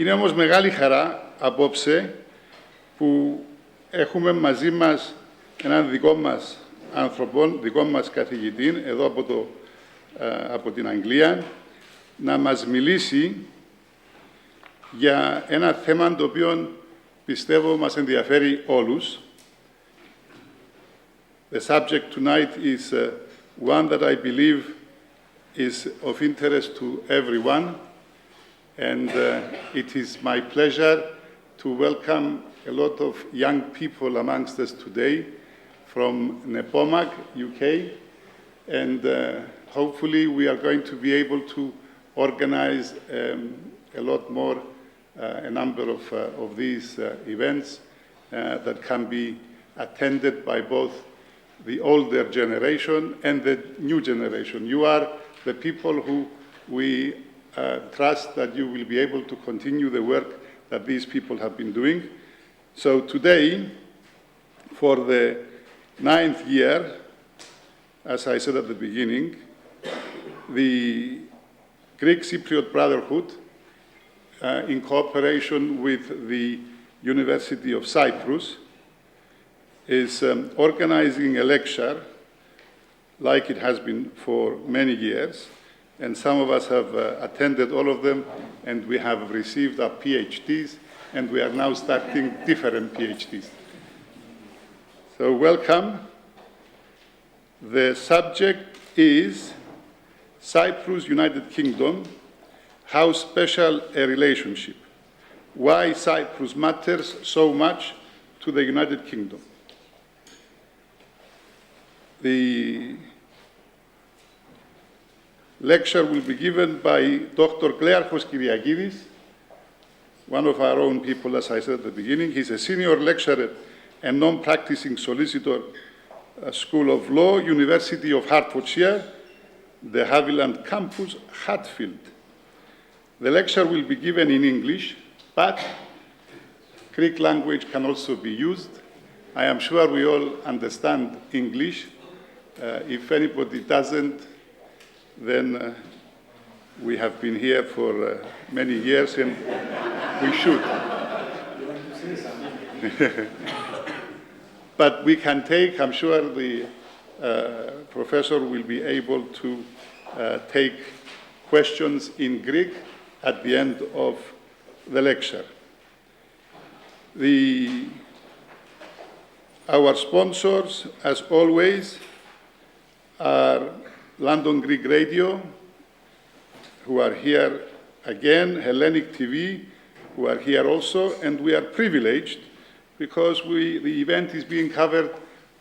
Είναι όμως μεγάλη χαρά απόψε που έχουμε μαζί μας έναν δικό μας άνθρωπο, δικό μας καθηγητή, εδώ από την Αγγλία, να μας μιλήσει για ένα θέμα το οποίο πιστεύω μας ενδιαφέρει όλους. The subject tonight is one that I believe is of interest to everyone, and it is my pleasure to welcome a lot of young people amongst us today from Nepomuk, UK, and hopefully we are going to be able to organize a lot more, a number of these events that can be attended by both the older generation and the new generation. You are the people who we trust that you will be able to continue the work that these people have been doing. So today, for the 9th year, as I said at the beginning, the Greek Cypriot Brotherhood, in cooperation with the University of Cyprus, is organizing a lecture like it has been for many years, and some of us have attended all of them, and we have received our PhDs, and we are now starting different PhDs. So welcome. The subject is Cyprus, United Kingdom, how special a relationship, why Cyprus matters so much to the United Kingdom. The lecture will be given by Dr. Klearchos Kyriakides, one of our own people, as I said at the beginning. He's a senior lecturer and non-practicing solicitor, School of Law, University of Hertfordshire, the Haviland Campus, Hatfield. The lecture will be given in English, but Greek language can also be used. I am sure we all understand English. If anybody doesn't, then we have been here for many years, and we should. But we can take, I'm sure the professor will be able to take questions in Greek at the end of the lecture. Our sponsors, as always, are London Greek Radio, who are here again, Hellenic TV, who are here also, and we are privileged because the event is being covered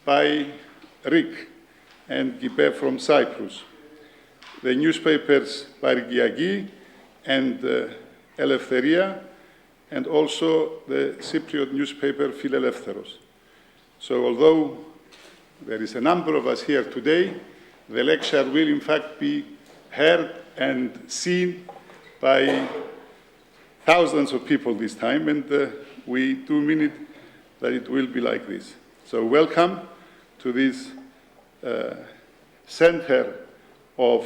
by Rick and Gibe from Cyprus. The newspapers Kyriaki and ΕΛΕΥΘΕΡΟ, and also the Cypriot newspaper ΕΛΕΥΘΕΡΟS. So although there is a number of us here today, the lecture will in fact be heard and seen by thousands of people this time, and we do mean it that it will be like this. So welcome to this center of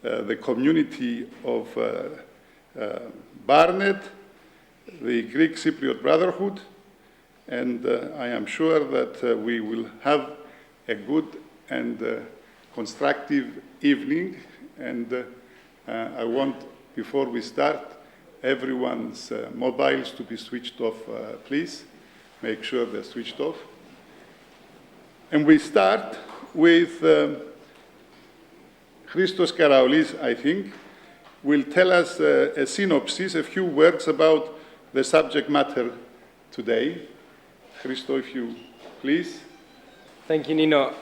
the community of Barnet, the Greek Cypriot Brotherhood, and I am sure that we will have a good and constructive evening, and I want, before we start, everyone's mobiles to be switched off, please. Make sure they're switched off. And we start with Christos Karaolis, I think, will tell us a synopsis, a few words about the subject matter today. Christos, if you please. Thank you, Nino.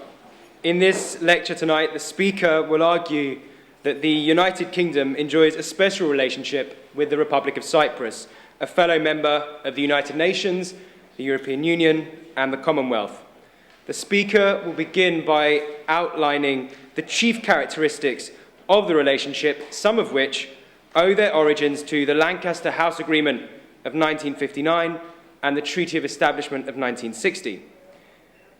In this lecture tonight, the speaker will argue that the United Kingdom enjoys a special relationship with the Republic of Cyprus, a fellow member of the United Nations, the European Union, and the Commonwealth. The speaker will begin by outlining the chief characteristics of the relationship, some of which owe their origins to the Lancaster House Agreement of 1959 and the Treaty of Establishment of 1960.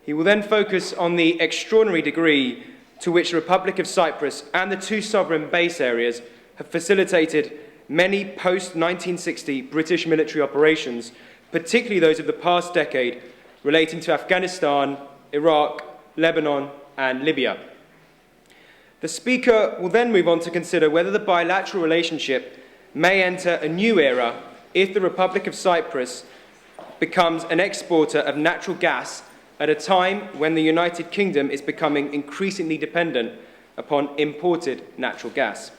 He will then focus on the extraordinary degree to which the Republic of Cyprus and the two sovereign base areas have facilitated many post-1960 British military operations, particularly those of the past decade, relating to Afghanistan, Iraq, Lebanon, and Libya. The Speaker will then move on to consider whether the bilateral relationship may enter a new era if the Republic of Cyprus becomes an exporter of natural gas at a time when the United Kingdom is becoming increasingly dependent upon imported natural gas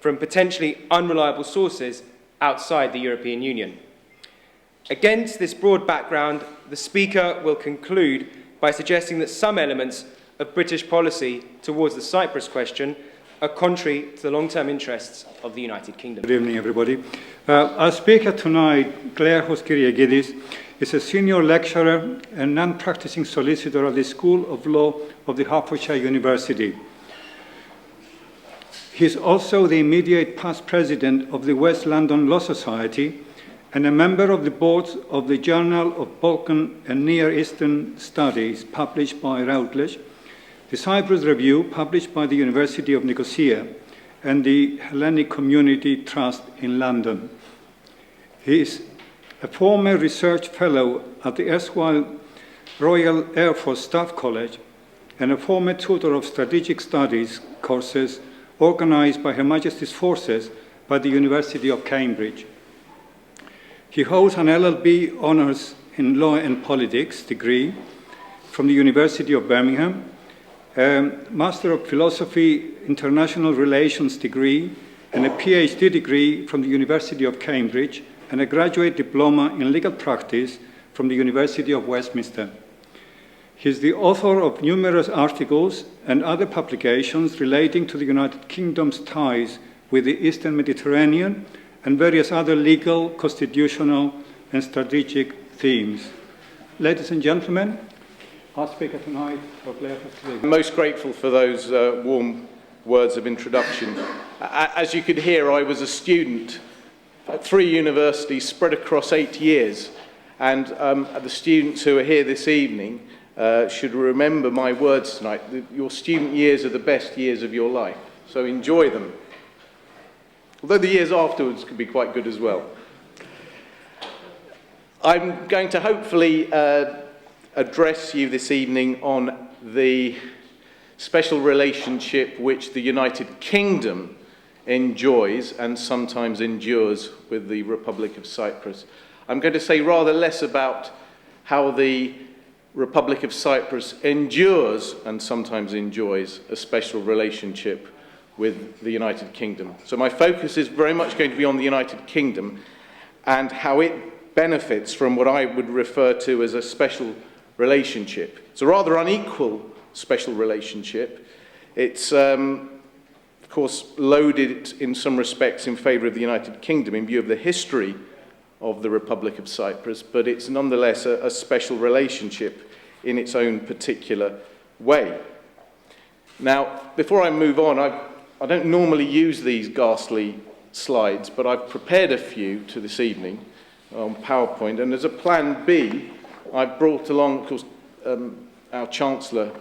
from potentially unreliable sources outside the European Union. Against this broad background, the Speaker will conclude by suggesting that some elements of British policy towards the Cyprus question are contrary to the long-term interests of the United Kingdom. Good evening, everybody. Our speaker tonight, Klearchos Kyriakides, is a senior lecturer and non-practicing solicitor at the School of Law of the Hertfordshire University. He is also the immediate past president of the West London Law Society and a member of the boards of the Journal of Balkan and Near Eastern Studies, published by Routledge, the Cyprus Review, published by the University of Nicosia, and the Hellenic Community Trust in London. He is a former research fellow at the erstwhile Royal Air Force Staff College and a former tutor of strategic studies courses organized by Her Majesty's Forces by the University of Cambridge. He holds an LLB Honours in Law and Politics degree from the University of Birmingham, a Master of Philosophy International Relations degree, and a PhD degree from the University of Cambridge, and a graduate diploma in legal practice from the University of Westminster. He is the author of numerous articles and other publications relating to the United Kingdom's ties with the Eastern Mediterranean and various other legal, constitutional, and strategic themes. Ladies and gentlemen, our speaker tonight, I'm most grateful for those warm words of introduction. As you could hear, I was a student at 3 universities spread across 8 years, and the students who are here this evening should remember my words tonight. Your student years are the best years of your life, so enjoy them. Although the years afterwards can be quite good as well. I'm going to hopefully address you this evening on the special relationship which the United Kingdom enjoys and sometimes endures with the Republic of Cyprus. I'm going to say rather less about how the Republic of Cyprus endures and sometimes enjoys a special relationship with the United Kingdom. So my focus is very much going to be on the United Kingdom and how it benefits from what I would refer to as a special relationship. It's a rather unequal special relationship. It's, of course, loaded in some respects in favour of the United Kingdom in view of the history of the Republic of Cyprus, but it's nonetheless a special relationship in its own particular way. Now, before I move on, I don't normally use these ghastly slides, but I've prepared a few to this evening on PowerPoint, and as a plan B, I've brought along, of course, our Chancellor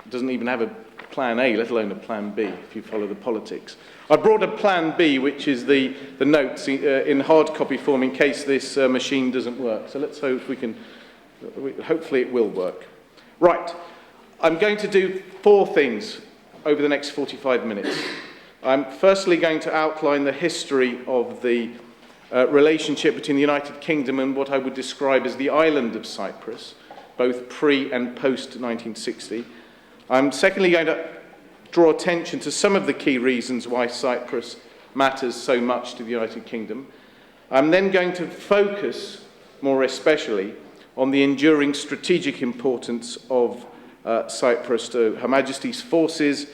doesn't even have a plan A, let alone a plan B, if you follow the politics. I brought a plan B, which is the notes in hard copy form in case this machine doesn't work. So let's hope we can, hopefully it will work. Right, I'm going to do 4 things over the next 45 minutes. I'm firstly going to outline the history of the relationship between the United Kingdom and what I would describe as the island of Cyprus, both pre and post-1960. I'm secondly going to draw attention to some of the key reasons why Cyprus matters so much to the United Kingdom. I'm then going to focus more especially on the enduring strategic importance of Cyprus to Her Majesty's forces,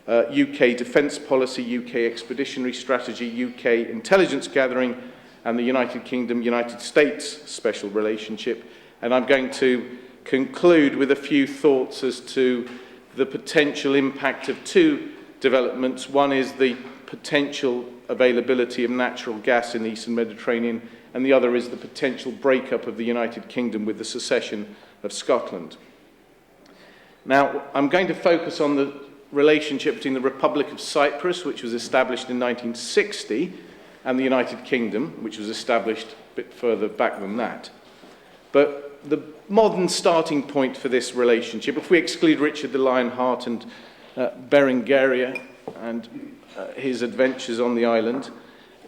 UK defence policy, UK expeditionary strategy, UK intelligence gathering, and the United Kingdom-United States special relationship. And I'm going to conclude with a few thoughts as to the potential impact of 2 developments. One is the potential availability of natural gas in the Eastern Mediterranean, and the other is the potential breakup of the United Kingdom with the secession of Scotland. Now, I'm going to focus on the relationship between the Republic of Cyprus, which was established in 1960, and the United Kingdom, which was established a bit further back than that. But the modern starting point for this relationship, if we exclude Richard the Lionheart and Berengaria and his adventures on the island,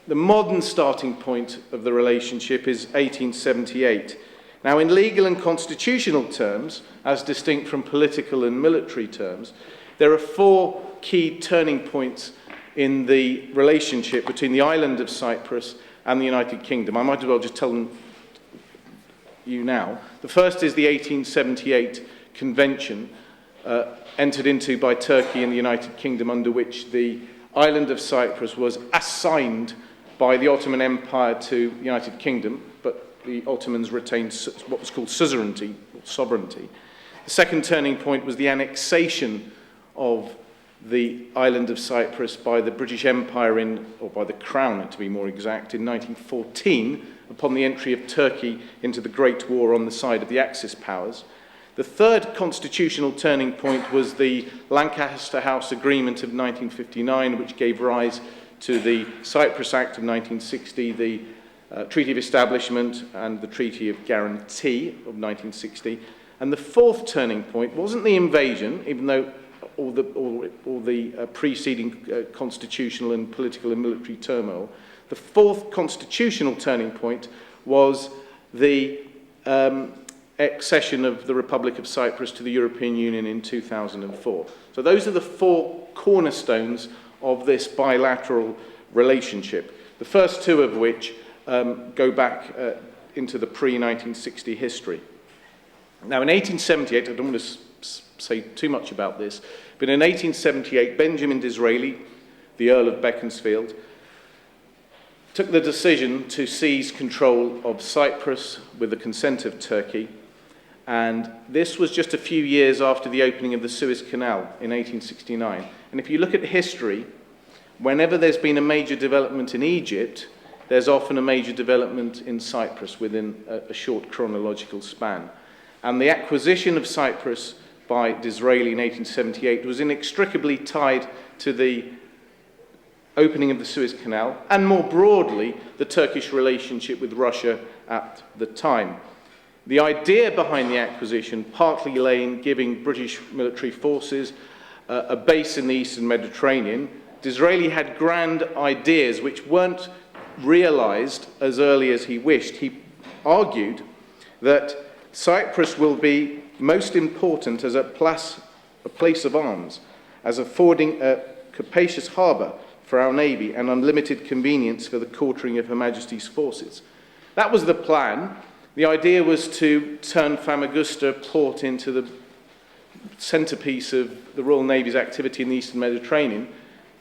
the modern starting point of the relationship is 1878. Now, in legal and constitutional terms, as distinct from political and military terms, there are four key turning points in the relationship between the island of Cyprus and the United Kingdom. I might as well just tell them you now. The first is the 1878 Convention entered into by Turkey and the United Kingdom, under which the island of Cyprus was assigned by the Ottoman Empire to the United Kingdom, but the Ottomans retained what was called suzerainty, or sovereignty. The second turning point was the annexation of the island of Cyprus by the British Empire or by the Crown, to be more exact, in 1914, upon the entry of Turkey into the Great War on the side of the Axis powers. The third constitutional turning point was the Lancaster House Agreement of 1959, which gave rise to the Cyprus Act of 1960, the Treaty of Establishment and the Treaty of Guarantee of 1960. And the fourth turning point wasn't the invasion, even though all the preceding constitutional and political and military turmoil. The fourth constitutional turning point was the accession of the Republic of Cyprus to the European Union in 2004. So those are the four cornerstones of this bilateral relationship, the first two of which go back into the pre-1960 history. Now, in 1878, I don't want to say too much about this, but in 1878, Benjamin Disraeli, the Earl of Beaconsfield, took the decision to seize control of Cyprus with the consent of Turkey, and this was just a few years after the opening of the Suez Canal in 1869. And if you look at history, whenever there's been a major development in Egypt, there's often a major development in Cyprus within a short chronological span. And the acquisition of Cyprus by Disraeli in 1878 was inextricably tied to the opening of the Suez Canal, and more broadly, the Turkish relationship with Russia at the time. The idea behind the acquisition partly lay in giving British military forces a base in the Eastern Mediterranean. Disraeli had grand ideas which weren't realized as early as he wished. He argued that Cyprus will be most important as a place of arms, as affording a capacious harbour for our navy and unlimited convenience for the quartering of Her Majesty's forces. That was the plan. The idea was to turn Famagusta port into the centrepiece of the Royal Navy's activity in the Eastern Mediterranean.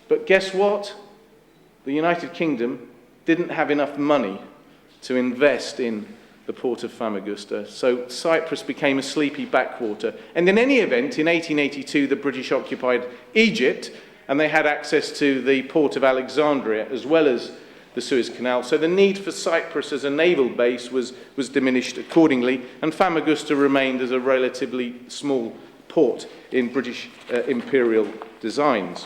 But guess what? The United Kingdom didn't have enough money to invest in the port of Famagusta, so Cyprus became a sleepy backwater. And in any event, in 1882, the British occupied Egypt, and they had access to the port of Alexandria as well as the Suez Canal. So the need for Cyprus as a naval base was diminished accordingly, and Famagusta remained as a relatively small port in British imperial designs.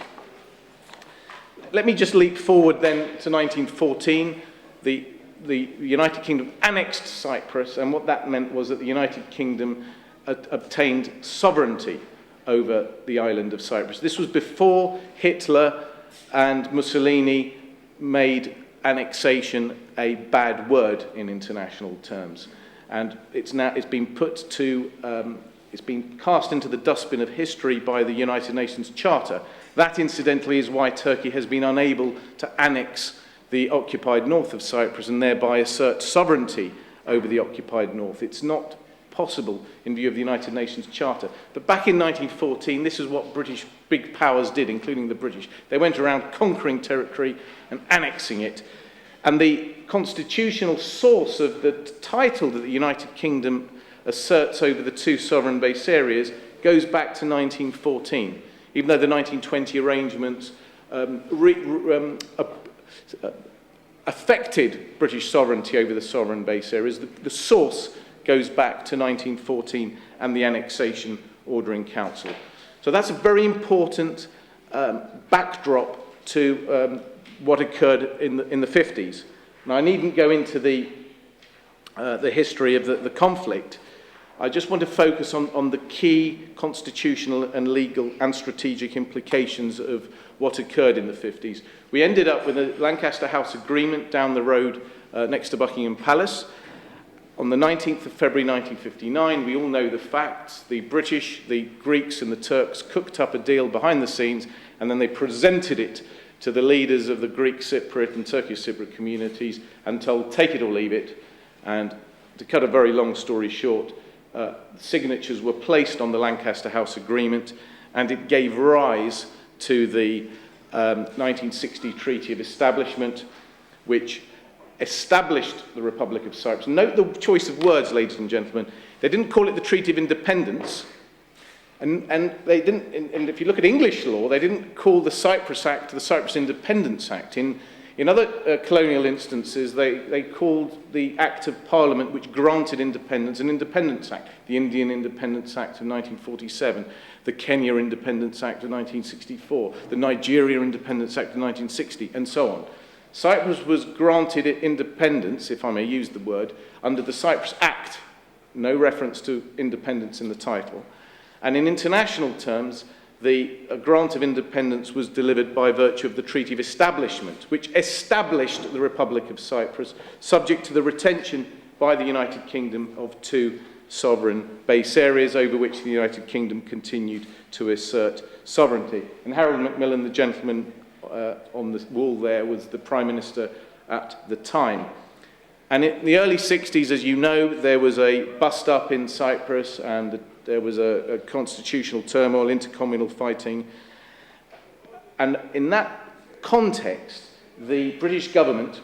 Let me just leap forward then to 1914. The United Kingdom annexed Cyprus, and what that meant was that the United Kingdom obtained sovereignty over the island of Cyprus. This was before Hitler and Mussolini made annexation a bad word in international terms, and it's been cast into the dustbin of history by the United Nations Charter. That, incidentally, is why Turkey has been unable to annex the occupied north of Cyprus and thereby assert sovereignty over the occupied north. It's not possible in view of the United Nations Charter. But back in 1914, this is what British big powers did, including the British. They went around conquering territory and annexing it. And the constitutional source of the title that the United Kingdom asserts over the two sovereign base areas goes back to 1914, even though the 1920 arrangements affected British sovereignty over the sovereign base areas. The source goes back to 1914 and the Annexation Order in Council. So that's a very important backdrop to what occurred in the 50s. Now, I needn't go into the history of the conflict. I just want to focus on the key constitutional and legal and strategic implications of what occurred in the 50s. We ended up with a Lancaster House Agreement down the road next to Buckingham Palace. On the 19th of February 1959, we all know the facts. The British, the Greeks and the Turks cooked up a deal behind the scenes, and then they presented it to the leaders of the Greek Cypriot and Turkish Cypriot communities and told, take it or leave it. And to cut a very long story short, signatures were placed on the Lancaster House Agreement, and it gave rise to the 1960 Treaty of Establishment, which established the Republic of Cyprus. Note the choice of words, ladies and gentlemen. They didn't call it the Treaty of Independence, and they didn't. And if you look at English law, they didn't call the Cyprus Act the Cyprus Independence Act. In other colonial instances, they called the Act of Parliament which granted independence an Independence Act. The Indian Independence Act of 1947, the Kenya Independence Act of 1964, the Nigeria Independence Act of 1960, and so on. Cyprus was granted independence, if I may use the word, under the Cyprus Act, no reference to independence in the title. And in international terms, the grant of independence was delivered by virtue of the Treaty of Establishment, which established the Republic of Cyprus, subject to the retention by the United Kingdom of 2 sovereign base areas over which the United Kingdom continued to assert sovereignty. And Harold Macmillan, the gentleman on the wall there, was the Prime Minister at the time. And in the early 60s, as you know, there was a bust-up in Cyprus, and there was a constitutional turmoil, intercommunal fighting. And in that context, the British government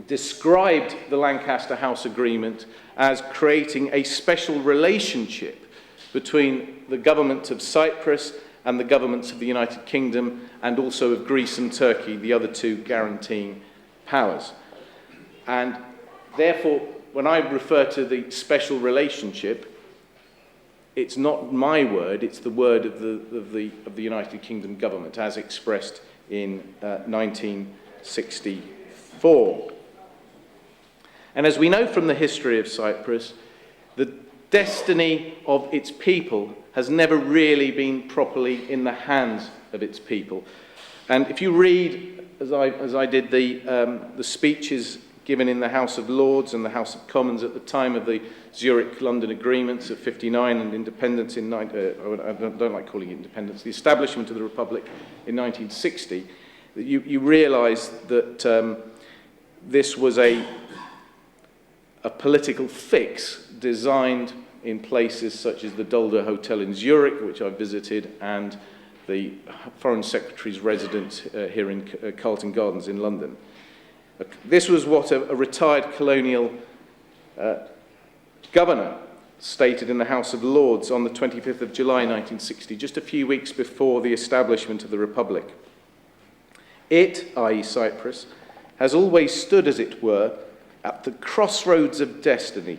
described the Lancaster House Agreement as creating a special relationship between the government of Cyprus and the governments of the United Kingdom, and also of Greece and Turkey, the other 2 guaranteeing powers. And therefore, when I refer to the special relationship, it's not my word, it's the word of the United Kingdom government, as expressed in 1964. And as we know from the history of Cyprus, the destiny of its people has never really been properly in the hands of its people. And if you read, as I did, the speeches given in the House of Lords and the House of Commons at the time of the Zurich-London Agreements of 59 and independence in, I don't like calling it independence, the establishment of the Republic in 1960, you realise that this was a political fix designed in places such as the Dolder Hotel in Zurich, which I visited, and the Foreign Secretary's residence here in Carlton Gardens in London. This was what a retired colonial governor stated in the House of Lords on the 25th of July 1960, just a few weeks before the establishment of the Republic. It, i.e. Cyprus, has always stood, as it were, at the crossroads of destiny,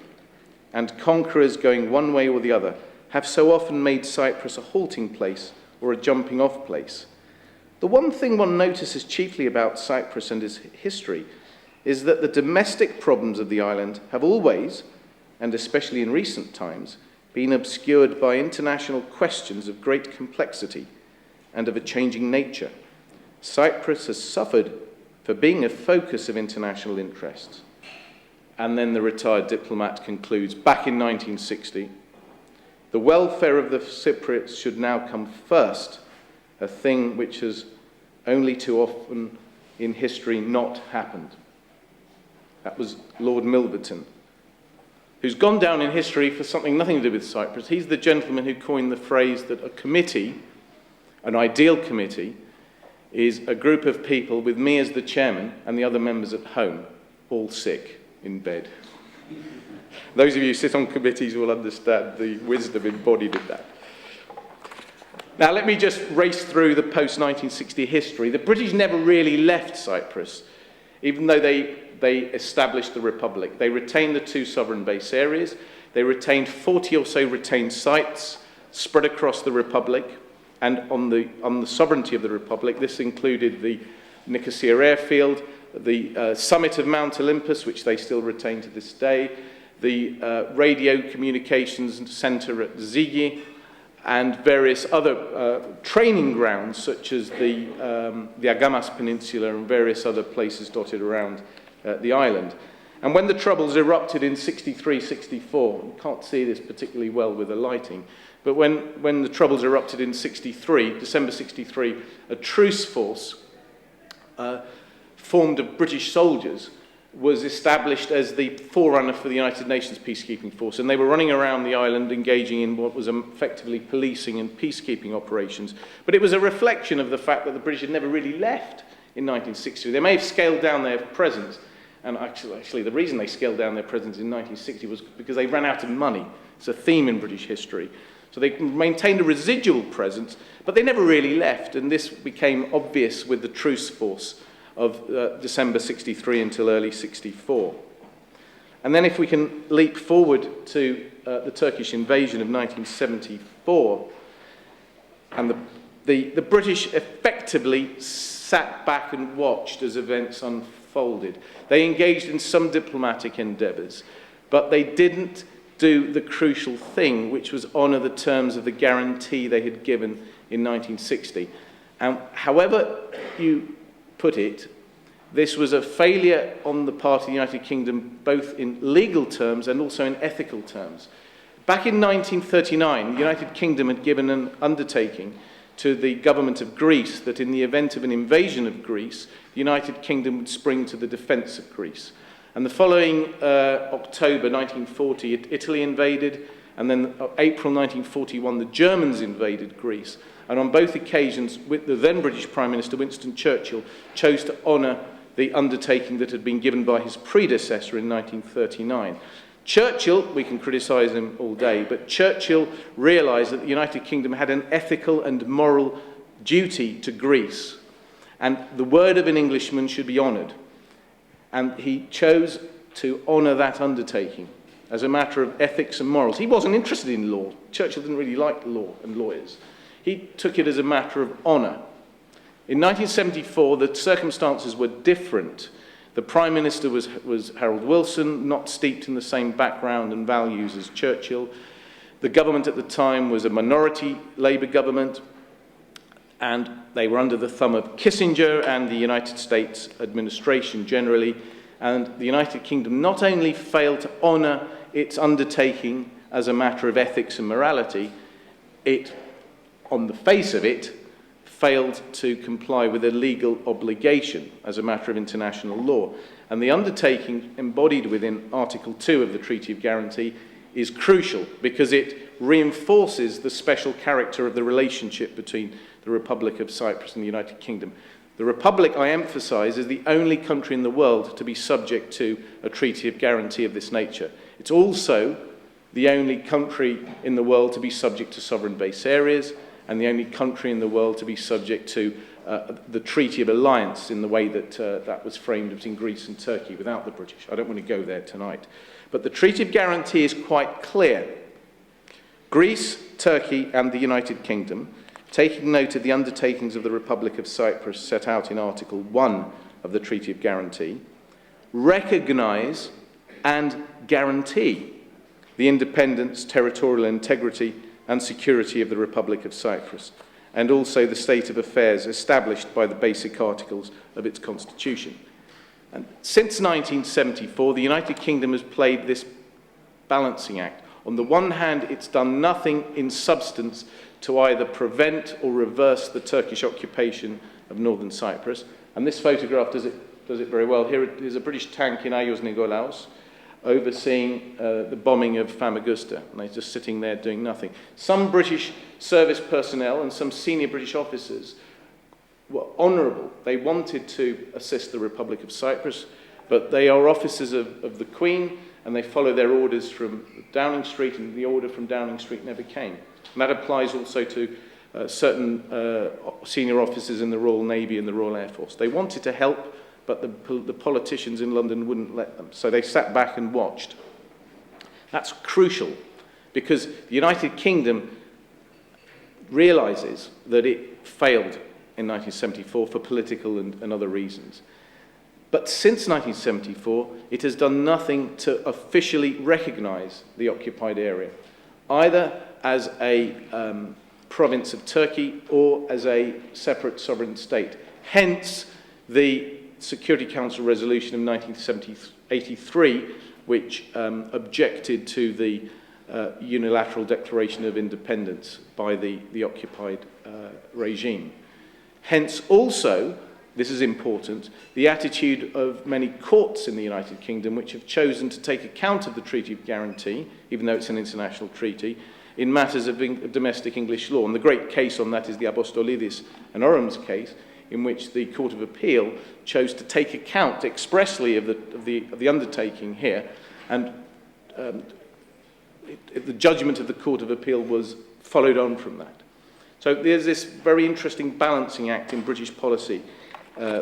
and conquerors going one way or the other have so often made Cyprus a halting place or a jumping-off place. The one thing one notices chiefly about Cyprus and its history is that the domestic problems of the island have always, and especially in recent times, been obscured by international questions of great complexity and of a changing nature. Cyprus has suffered for being a focus of international interests. And then the retired diplomat concludes, back in 1960, the welfare of the Cypriots should now come first, a thing which has only too often in history not happened. That was Lord Milverton, who's gone down in history for something nothing to do with Cyprus. He's the gentleman who coined the phrase that a committee, an ideal committee, is a group of people with me as the chairman and the other members at home, all sick in bed. Those of you who sit on committees will understand the wisdom embodied in that. Now, let me just race through the post-1960 history. The British never really left Cyprus, even though they established the Republic. They retained the 2 sovereign base areas. They retained 40 or so retained sites spread across the Republic, and on the sovereignty of the Republic. This included the Nicosia airfield, the summit of Mount Olympus, which they still retain to this day, the radio communications centre at Zigi, and various other training grounds, such as the Agamas Peninsula and various other places dotted around the island. And when the Troubles erupted in 63-64, you can't see this particularly well with the lighting, but when the Troubles erupted in 63, December 63, a truce force formed of British soldiers was established as the forerunner for the United Nations peacekeeping force, and they were running around the island engaging in what was effectively policing and peacekeeping operations. But it was a reflection of the fact that the British had never really left in 1960. They may have scaled down their presence, and actually the reason they scaled down their presence in 1960 was because they ran out of money. It's a theme in British history. So they maintained a residual presence, but they never really left, and this became obvious with the truce force of December 63 until early 64. And then if we can leap forward to the Turkish invasion of 1974, and the British effectively sat back and watched as events unfolded. They engaged in some diplomatic endeavours, but they didn't do the crucial thing, which was honour the terms of the guarantee they had given in 1960. And however you put it, this was a failure on the part of the United Kingdom, both in legal terms and also in ethical terms. Back in 1939, the United Kingdom had given an undertaking to the government of Greece that in the event of an invasion of Greece, the United Kingdom would spring to the defence of Greece. And the following October 1940, Italy invaded, and then April 1941, the Germans invaded Greece. And on both occasions, the then British Prime Minister, Winston Churchill, chose to honour the undertaking that had been given by his predecessor in 1939. Churchill, we can criticise him all day, but Churchill realised that the United Kingdom had an ethical and moral duty to Greece, and the word of an Englishman should be honoured. And he chose to honour that undertaking as a matter of ethics and morals. He wasn't interested in law. Churchill didn't really like law and lawyers. He took it as a matter of honour. In 1974, the circumstances were different. The Prime Minister was Harold Wilson, not steeped in the same background and values as Churchill. The government at the time was a minority Labour government, and they were under the thumb of Kissinger and the United States administration generally. And the United Kingdom not only failed to honour its undertaking as a matter of ethics and morality, it, on the face of it, failed to comply with a legal obligation as a matter of international law. And the undertaking embodied within Article 2 of the Treaty of Guarantee is crucial because it reinforces the special character of the relationship between the Republic of Cyprus and the United Kingdom. The Republic, I emphasise, is the only country in the world to be subject to a Treaty of Guarantee of this nature. It's also the only country in the world to be subject to sovereign base areas, and the only country in the world to be subject to the Treaty of Alliance in the way that that was framed between Greece and Turkey without the British. I don't want to go there tonight. But the Treaty of Guarantee is quite clear. Greece, Turkey and the United Kingdom, taking note of the undertakings of the Republic of Cyprus set out in Article 1 of the Treaty of Guarantee, recognise and guarantee the independence, territorial integrity and security of the Republic of Cyprus, and also the state of affairs established by the basic articles of its constitution. And since 1974, the United Kingdom has played this balancing act. On the one hand, it's done nothing in substance to either prevent or reverse the Turkish occupation of northern Cyprus. And this photograph does it very well. Here is a British tank in Ayos Nikolaos overseeing the bombing of Famagusta. And they're just sitting there doing nothing. Some British service personnel and some senior British officers were honourable. They wanted to assist the Republic of Cyprus, but they are officers of the Queen, and they follow their orders from Downing Street, and the order from Downing Street never came. And that applies also to certain senior officers in the Royal Navy and the Royal Air Force. They wanted to help, but the politicians in London wouldn't let them. So they sat back and watched. That's crucial, because the United Kingdom realises that it failed in 1974 for political and other reasons. But since 1974, it has done nothing to officially recognize the occupied area, either as a province of Turkey or as a separate sovereign state. Hence, the Security Council resolution of 1983, which objected to the unilateral declaration of independence by the occupied regime. Hence, also, this is important, the attitude of many courts in the United Kingdom which have chosen to take account of the Treaty of Guarantee, even though it's an international treaty, in matters of domestic English law. And the great case on that is the Apostolidis and Orams case, in which the Court of Appeal chose to take account expressly of the undertaking here, and the judgment of the Court of Appeal was followed on from that. So there's this very interesting balancing act in British policy,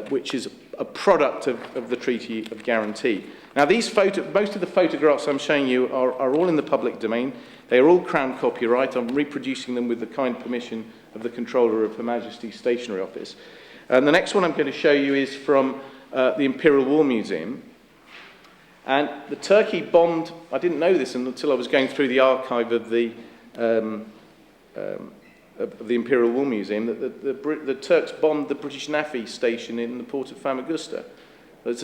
which is a product of the Treaty of Guarantee. Now, most of the photographs I'm showing you are all in the public domain. They are all Crown copyright. I'm reproducing them with the kind permission of the Controller of Her Majesty's Stationery Office. And the next one I'm going to show you is from the Imperial War Museum. And the Turkey bombed, I didn't know this until I was going through the archive of the Imperial War Museum, that the Turks bombed the British Navy station in the port of Famagusta. It's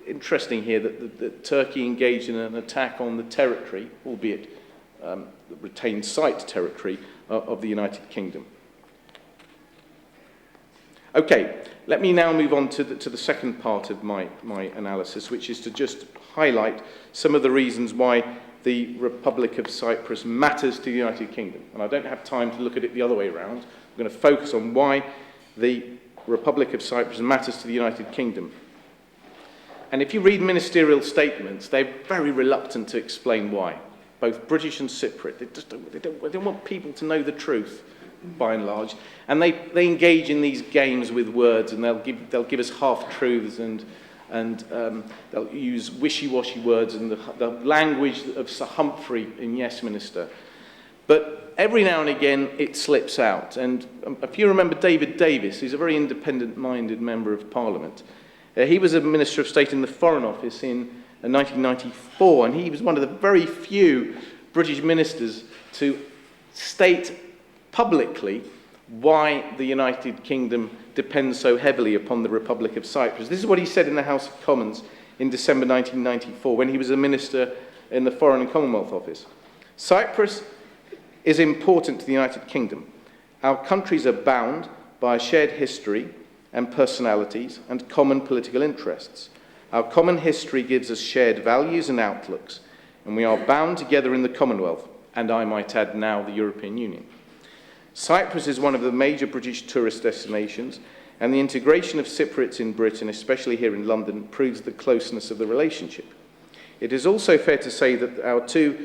interesting here that Turkey engaged in an attack on the territory, albeit the retained site territory, of the United Kingdom. Okay, let me now move on to the second part of my analysis, which is to just highlight some of the reasons why the Republic of Cyprus matters to the United Kingdom. And I don't have time to look at it the other way around. I'm going to focus on why the Republic of Cyprus matters to the United Kingdom. And if you read ministerial statements, they're very reluctant to explain why. Both British and Cypriot. They don't want people to know the truth, by and large. And they engage in these games with words, and they'll give us half-truths, and they'll use wishy-washy words and the language of Sir Humphrey in Yes Minister. But every now and again it slips out. And if you remember David Davis, he's a very independent-minded member of Parliament. He was a Minister of State in the Foreign Office in 1994, and he was one of the very few British ministers to state publicly why the United Kingdom depends so heavily upon the Republic of Cyprus. This is what he said in the House of Commons in December 1994 when he was a minister in the Foreign and Commonwealth Office. Cyprus is important to the United Kingdom. Our countries are bound by a shared history and personalities and common political interests. Our common history gives us shared values and outlooks, and we are bound together in the Commonwealth, and I might add now the European Union. Cyprus is one of the major British tourist destinations, and the integration of Cypriots in Britain, especially here in London, proves the closeness of the relationship. It is also fair to say that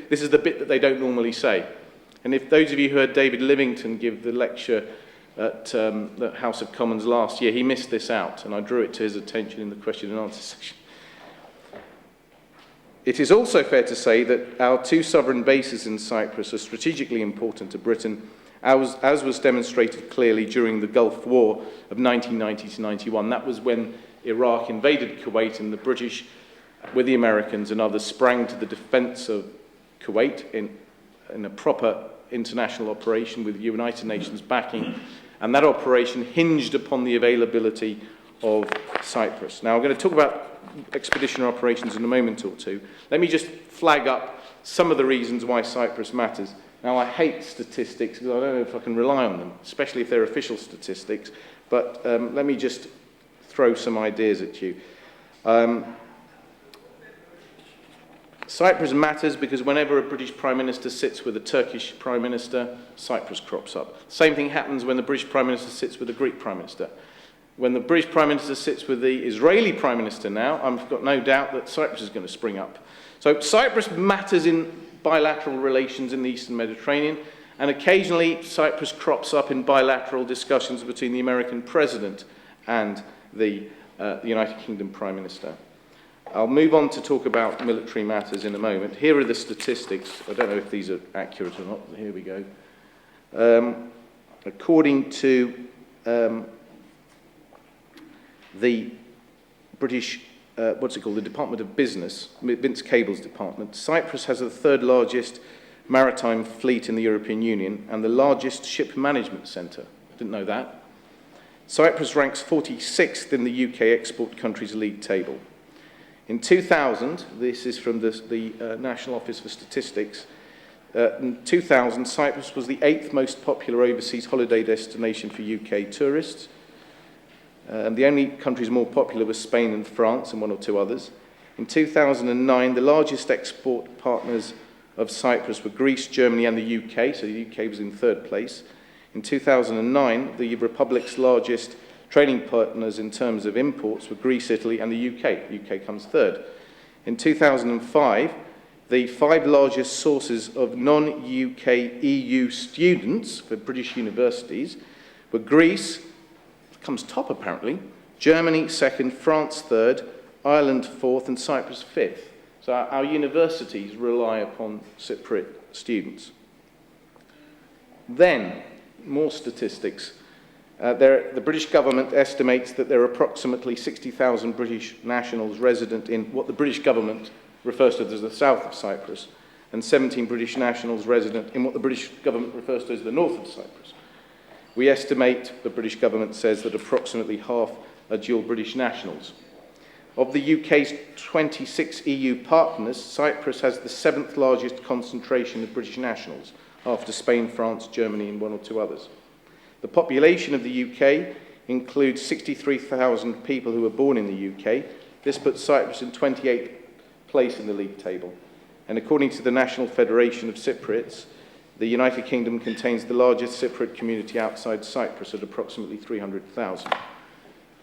this is the bit that they don't normally say, and if those of you who heard David Livington give the lecture at the House of Commons last year, he missed this out, and I drew it to his attention in the question and answer section. It is also fair to say that our two sovereign bases in Cyprus are strategically important to Britain, as was demonstrated clearly during the Gulf War of 1990 to 91. That was when Iraq invaded Kuwait, and the British, with the Americans and others, sprang to the defense of Kuwait in a proper international operation with United Nations backing, and that operation hinged upon the availability of Cyprus. Now, I'm going to talk about expeditionary operations in a moment or two. Let me just flag up some of the reasons why Cyprus matters. Now, I hate statistics because I don't know if I can rely on them, especially if they're official statistics, but let me just throw some ideas at you. Cyprus matters because whenever a British Prime Minister sits with a Turkish Prime Minister, Cyprus crops up. Same thing happens when the British Prime Minister sits with a Greek Prime Minister. When the British Prime Minister sits with the Israeli Prime Minister now, I've got no doubt that Cyprus is going to spring up. So Cyprus matters in bilateral relations in the Eastern Mediterranean, and occasionally Cyprus crops up in bilateral discussions between the American President and the United Kingdom Prime Minister. I'll move on to talk about military matters in a moment. Here are the statistics. I don't know if these are accurate or not. Here we go. According to the British, the Department of Business, Vince Cable's department, Cyprus has the third largest maritime fleet in the European Union and the largest ship management centre. Didn't know that. Cyprus ranks 46th in the UK Export Countries League table. In 2000, this is from the National Office for Statistics, in 2000, Cyprus was the 8th most popular overseas holiday destination for UK tourists. The only countries more popular were Spain and France and one or two others. In 2009, the largest export partners of Cyprus were Greece, Germany and the UK, so the UK was in third place. In 2009, the Republic's largest trading partners in terms of imports were Greece, Italy and the UK. The UK comes third. In 2005, the 5 largest sources of non-UK EU students for British universities were Greece, comes top apparently, Germany second, France third, Ireland fourth and Cyprus fifth. So our universities rely upon Cypriot students. Then, more statistics. The British government estimates that there are approximately 60,000 British nationals resident in what the British government refers to as the south of Cyprus, and 17 British nationals resident in what the British government refers to as the north of Cyprus. We estimate, the British government says, that approximately half are dual British nationals. Of the UK's 26 EU partners, Cyprus has the 7th largest concentration of British nationals, after Spain, France, Germany and one or two others. The population of the UK includes 63,000 people who were born in the UK. This puts Cyprus in 28th place in the league table. And according to the National Federation of Cypriots, the United Kingdom contains the largest Cypriot community outside Cyprus at approximately 300,000.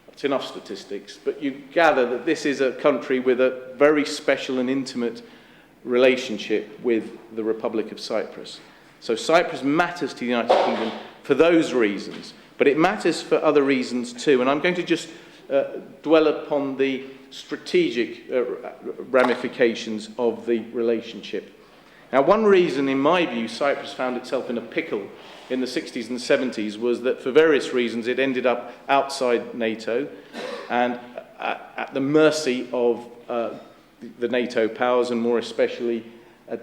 That's enough statistics, but you gather that this is a country with a very special and intimate relationship with the Republic of Cyprus. So Cyprus matters to the United Kingdom for those reasons, but it matters for other reasons too. And I'm going to just dwell upon the strategic ramifications of the relationship. Now, one reason, in my view, Cyprus found itself in a pickle in the 60s and 70s was that, for various reasons, it ended up outside NATO and at the mercy of the NATO powers, and more especially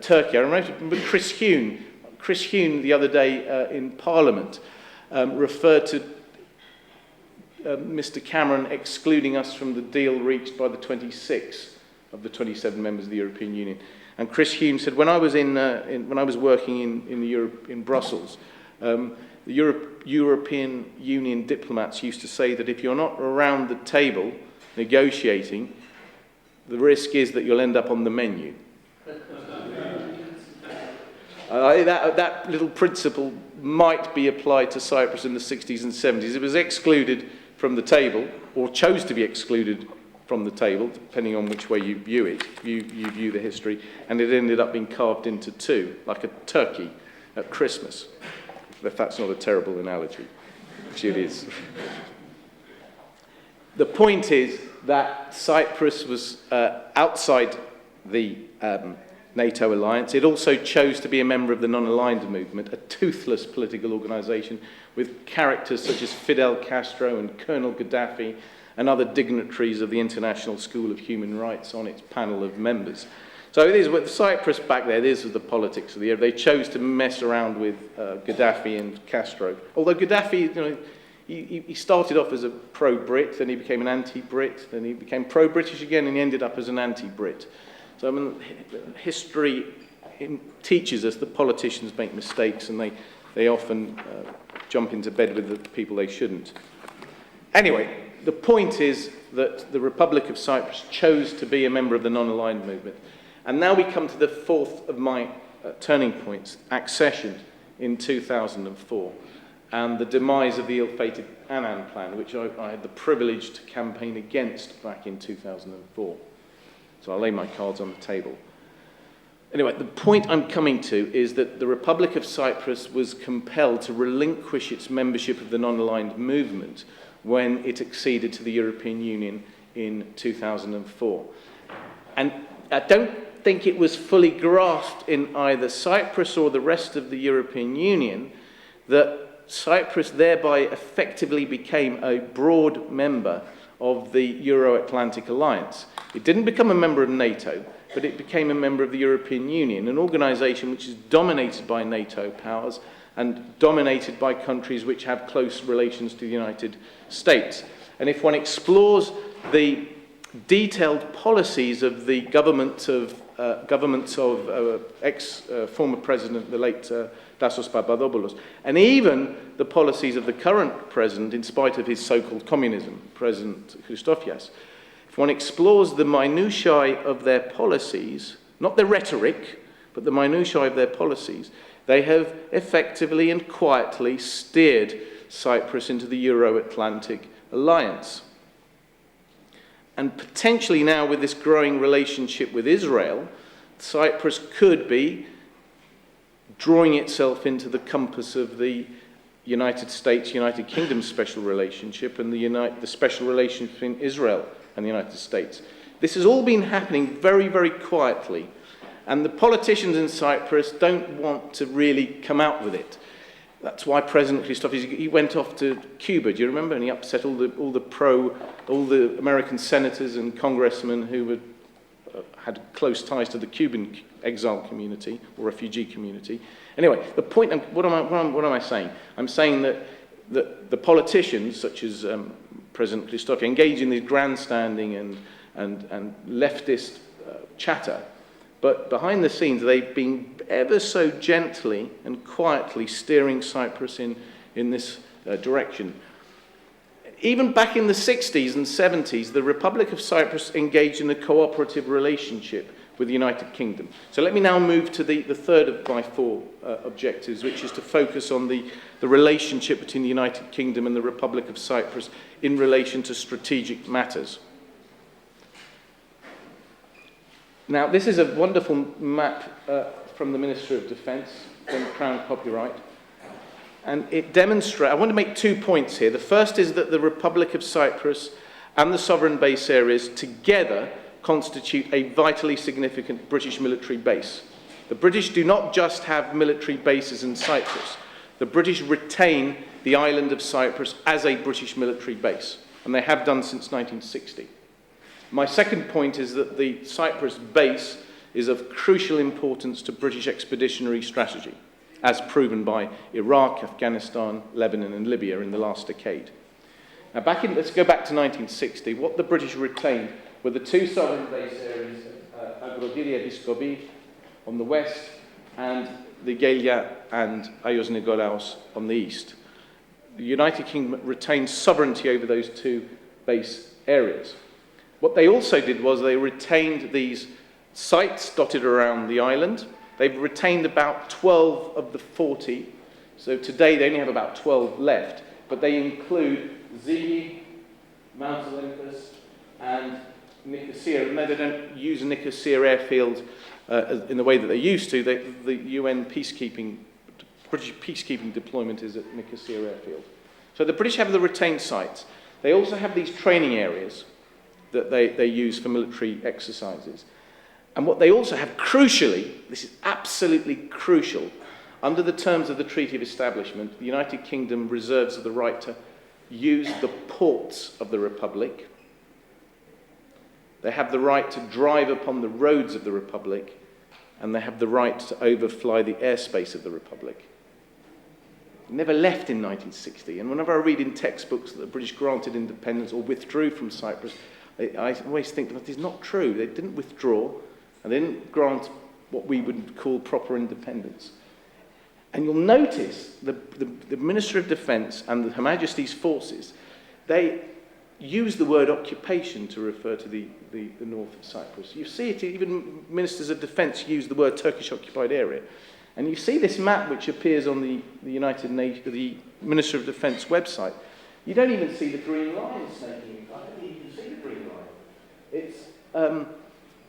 Turkey. I remember Chris Huhne the other day in Parliament referred to Mr. Cameron excluding us from the deal reached by the 26 of the 27 members of the European Union. And Chris Huhne said, when I was working in Brussels, the European Union diplomats used to say that if you're not around the table negotiating, the risk is that you'll end up on the menu. That little principle might be applied to Cyprus in the 60s and 70s. It was excluded from the table, or chose to be excluded from the table, depending on which way you view it, you view the history, and it ended up being carved into two, like a turkey at Christmas. If that's not a terrible analogy, which it is. The point is that Cyprus was outside the NATO alliance. It also chose to be a member of the non-aligned movement, a toothless political organisation with characters such as Fidel Castro and Colonel Gaddafi and other dignitaries of the International School of Human Rights on its panel of members. So it is with Cyprus back there, this was the politics of the era. They chose to mess around with Gaddafi and Castro. Although Gaddafi, you know, he started off as a pro-Brit, then he became an anti-Brit, then he became pro-British again, and he ended up as an anti-Brit. So I mean, history teaches us that politicians make mistakes, and they often jump into bed with the people they shouldn't. Anyway, the point is that the Republic of Cyprus chose to be a member of the non-aligned movement. And now we come to the fourth of my turning points, accession in 2004, and the demise of the ill-fated Annan Plan, which I had the privilege to campaign against back in 2004. So I'll lay my cards on the table. Anyway, the point I'm coming to is that the Republic of Cyprus was compelled to relinquish its membership of the non-aligned movement when it acceded to the European Union in 2004. And I don't think it was fully grasped in either Cyprus or the rest of the European Union that Cyprus thereby effectively became a broad member of the Euro-Atlantic Alliance. It didn't become a member of NATO, but it became a member of the European Union, an organisation which is dominated by NATO powers and dominated by countries which have close relations to the United States. And if one explores the detailed policies of the governments of ex-former president, the late Tassos Papadopoulos, and even the policies of the current president, in spite of his so-called communism, President Christofias, if one explores the minutiae of their policies, not their rhetoric, but the minutiae of their policies, they have effectively and quietly steered Cyprus into the Euro-Atlantic Alliance. And potentially now, with this growing relationship with Israel, Cyprus could be drawing itself into the compass of the United States, United Kingdom special relationship and the special relationship between Israel and the United States. This has all been happening very, very quietly, and the politicians in Cyprus don't want to really come out with it. That's why President Christofias, he went off to Cuba, do you remember? And he upset all the American senators and congressmen who had close ties to the Cuban exile community or refugee community. Anyway, the point, what am I saying? I'm saying that the politicians, such as President Christofias, engage in this grandstanding and leftist chatter, but behind the scenes, they've been ever so gently and quietly steering Cyprus in this direction. Even back in the 60s and 70s, the Republic of Cyprus engaged in a cooperative relationship with the United Kingdom. So let me now move to the third of my four objectives, which is to focus on the relationship between the United Kingdom and the Republic of Cyprus in relation to strategic matters. Now, this is a wonderful map from the Ministry of Defence, from Crown Copyright, and it demonstrates, I want to make 2 points here. The first is that the Republic of Cyprus and the sovereign base areas together constitute a vitally significant British military base. The British do not just have military bases in Cyprus. The British retain the island of Cyprus as a British military base, and they have done since 1960. My second point is that the Cyprus base is of crucial importance to British expeditionary strategy, as proven by Iraq, Afghanistan, Lebanon and Libya in the last decade. Now, let's go back to 1960. What the British retained were the two sovereign base areas, Agrogiria Episkopi on the west and the Gelia and Ayos Nikolaos on the east. The United Kingdom retained sovereignty over those two base areas. What they also did was they retained these sites dotted around the island. They've retained about 12 of the 40. So today they only have about 12 left, but they include Zigi, Mount Olympus, and Nicosia. And they don't use Nicosia airfield in the way that they used to. The UN British peacekeeping deployment is at Nicosia airfield. So the British have the retained sites. They also have these training areas that they use for military exercises. And what they also have, crucially, this is absolutely crucial, under the terms of the Treaty of Establishment, the United Kingdom reserves the right to use the ports of the Republic. They have the right to drive upon the roads of the Republic, and they have the right to overfly the airspace of the Republic. It never left in 1960, and whenever I read in textbooks that the British granted independence or withdrew from Cyprus, I always think that is not true. They didn't withdraw, and they didn't grant what we would call proper independence. And you'll notice the Minister of Defence and Her Majesty's forces, they use the word occupation to refer to the north of Cyprus. You see it, even Ministers of Defence use the word Turkish occupied area. And you see this map which appears on the Minister of Defence website. You don't even see the green line snaking. I don't think you can see the green line. It's,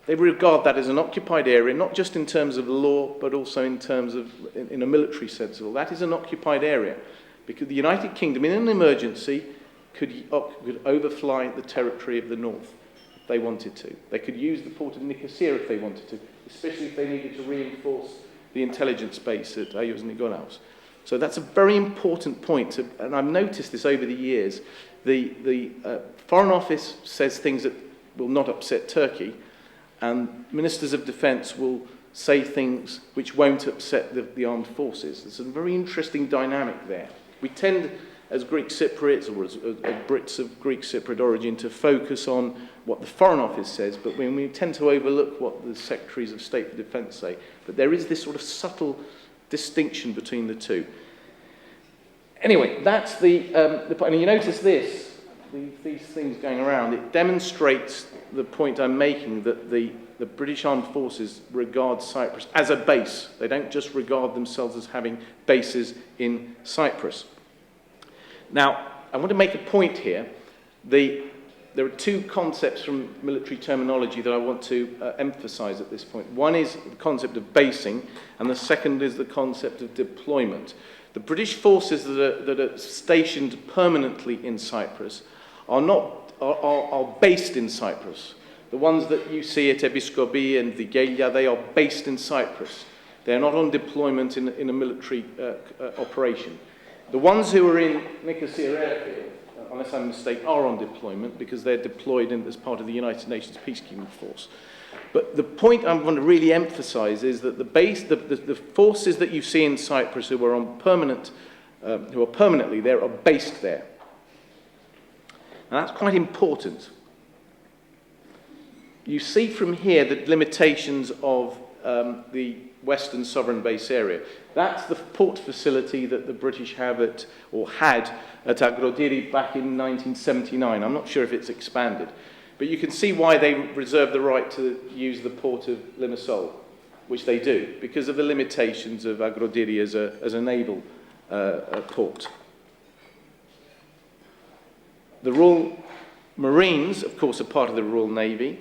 they regard that as an occupied area, not just in terms of law, but also in terms of, in a military sense. That is an occupied area, because the United Kingdom, in an emergency, could overfly the territory of the north if they wanted to. They could use the port of Nicosia if they wanted to, especially if they needed to reinforce the intelligence base at Ayos Nikolaos. So that's a very important point, and I've noticed this over the years. The Foreign Office says things that will not upset Turkey, and ministers of defence will say things which won't upset the armed forces. There's a very interesting dynamic there. We tend, as Greek Cypriots or as Brits of Greek Cypriot origin, to focus on what the Foreign Office says, but when we tend to overlook what the Secretaries of State for Defence say. But there is this sort of subtle distinction between the two. Anyway, that's the point. And you notice this, these things going around. It demonstrates the point I'm making, that the British Armed Forces regard Cyprus as a base. They don't just regard themselves as having bases in Cyprus. Now, I want to make a point here. There are two concepts from military terminology that I want to emphasize at this point. One is the concept of basing, and the second is the concept of deployment. The British forces that are stationed permanently in Cyprus are based in Cyprus. The ones that you see at Episkopi and Digelia, they are based in Cyprus. They are not on deployment in a military operation. The ones who are in Nicosia Airfield, unless I'm mistaken, are on deployment because they're deployed as part of the United Nations peacekeeping force. But the point I want to really emphasize is that the forces that you see in Cyprus who are permanently there are based there. And that's quite important. You see from here the limitations of the Western Sovereign Base Area. That's the port facility that the British had at Agrodiri back in 1979. I'm not sure if it's expanded. But you can see why they reserve the right to use the port of Limassol, which they do, because of the limitations of Agrodiri as a naval port. The Royal Marines, of course, are part of the Royal Navy.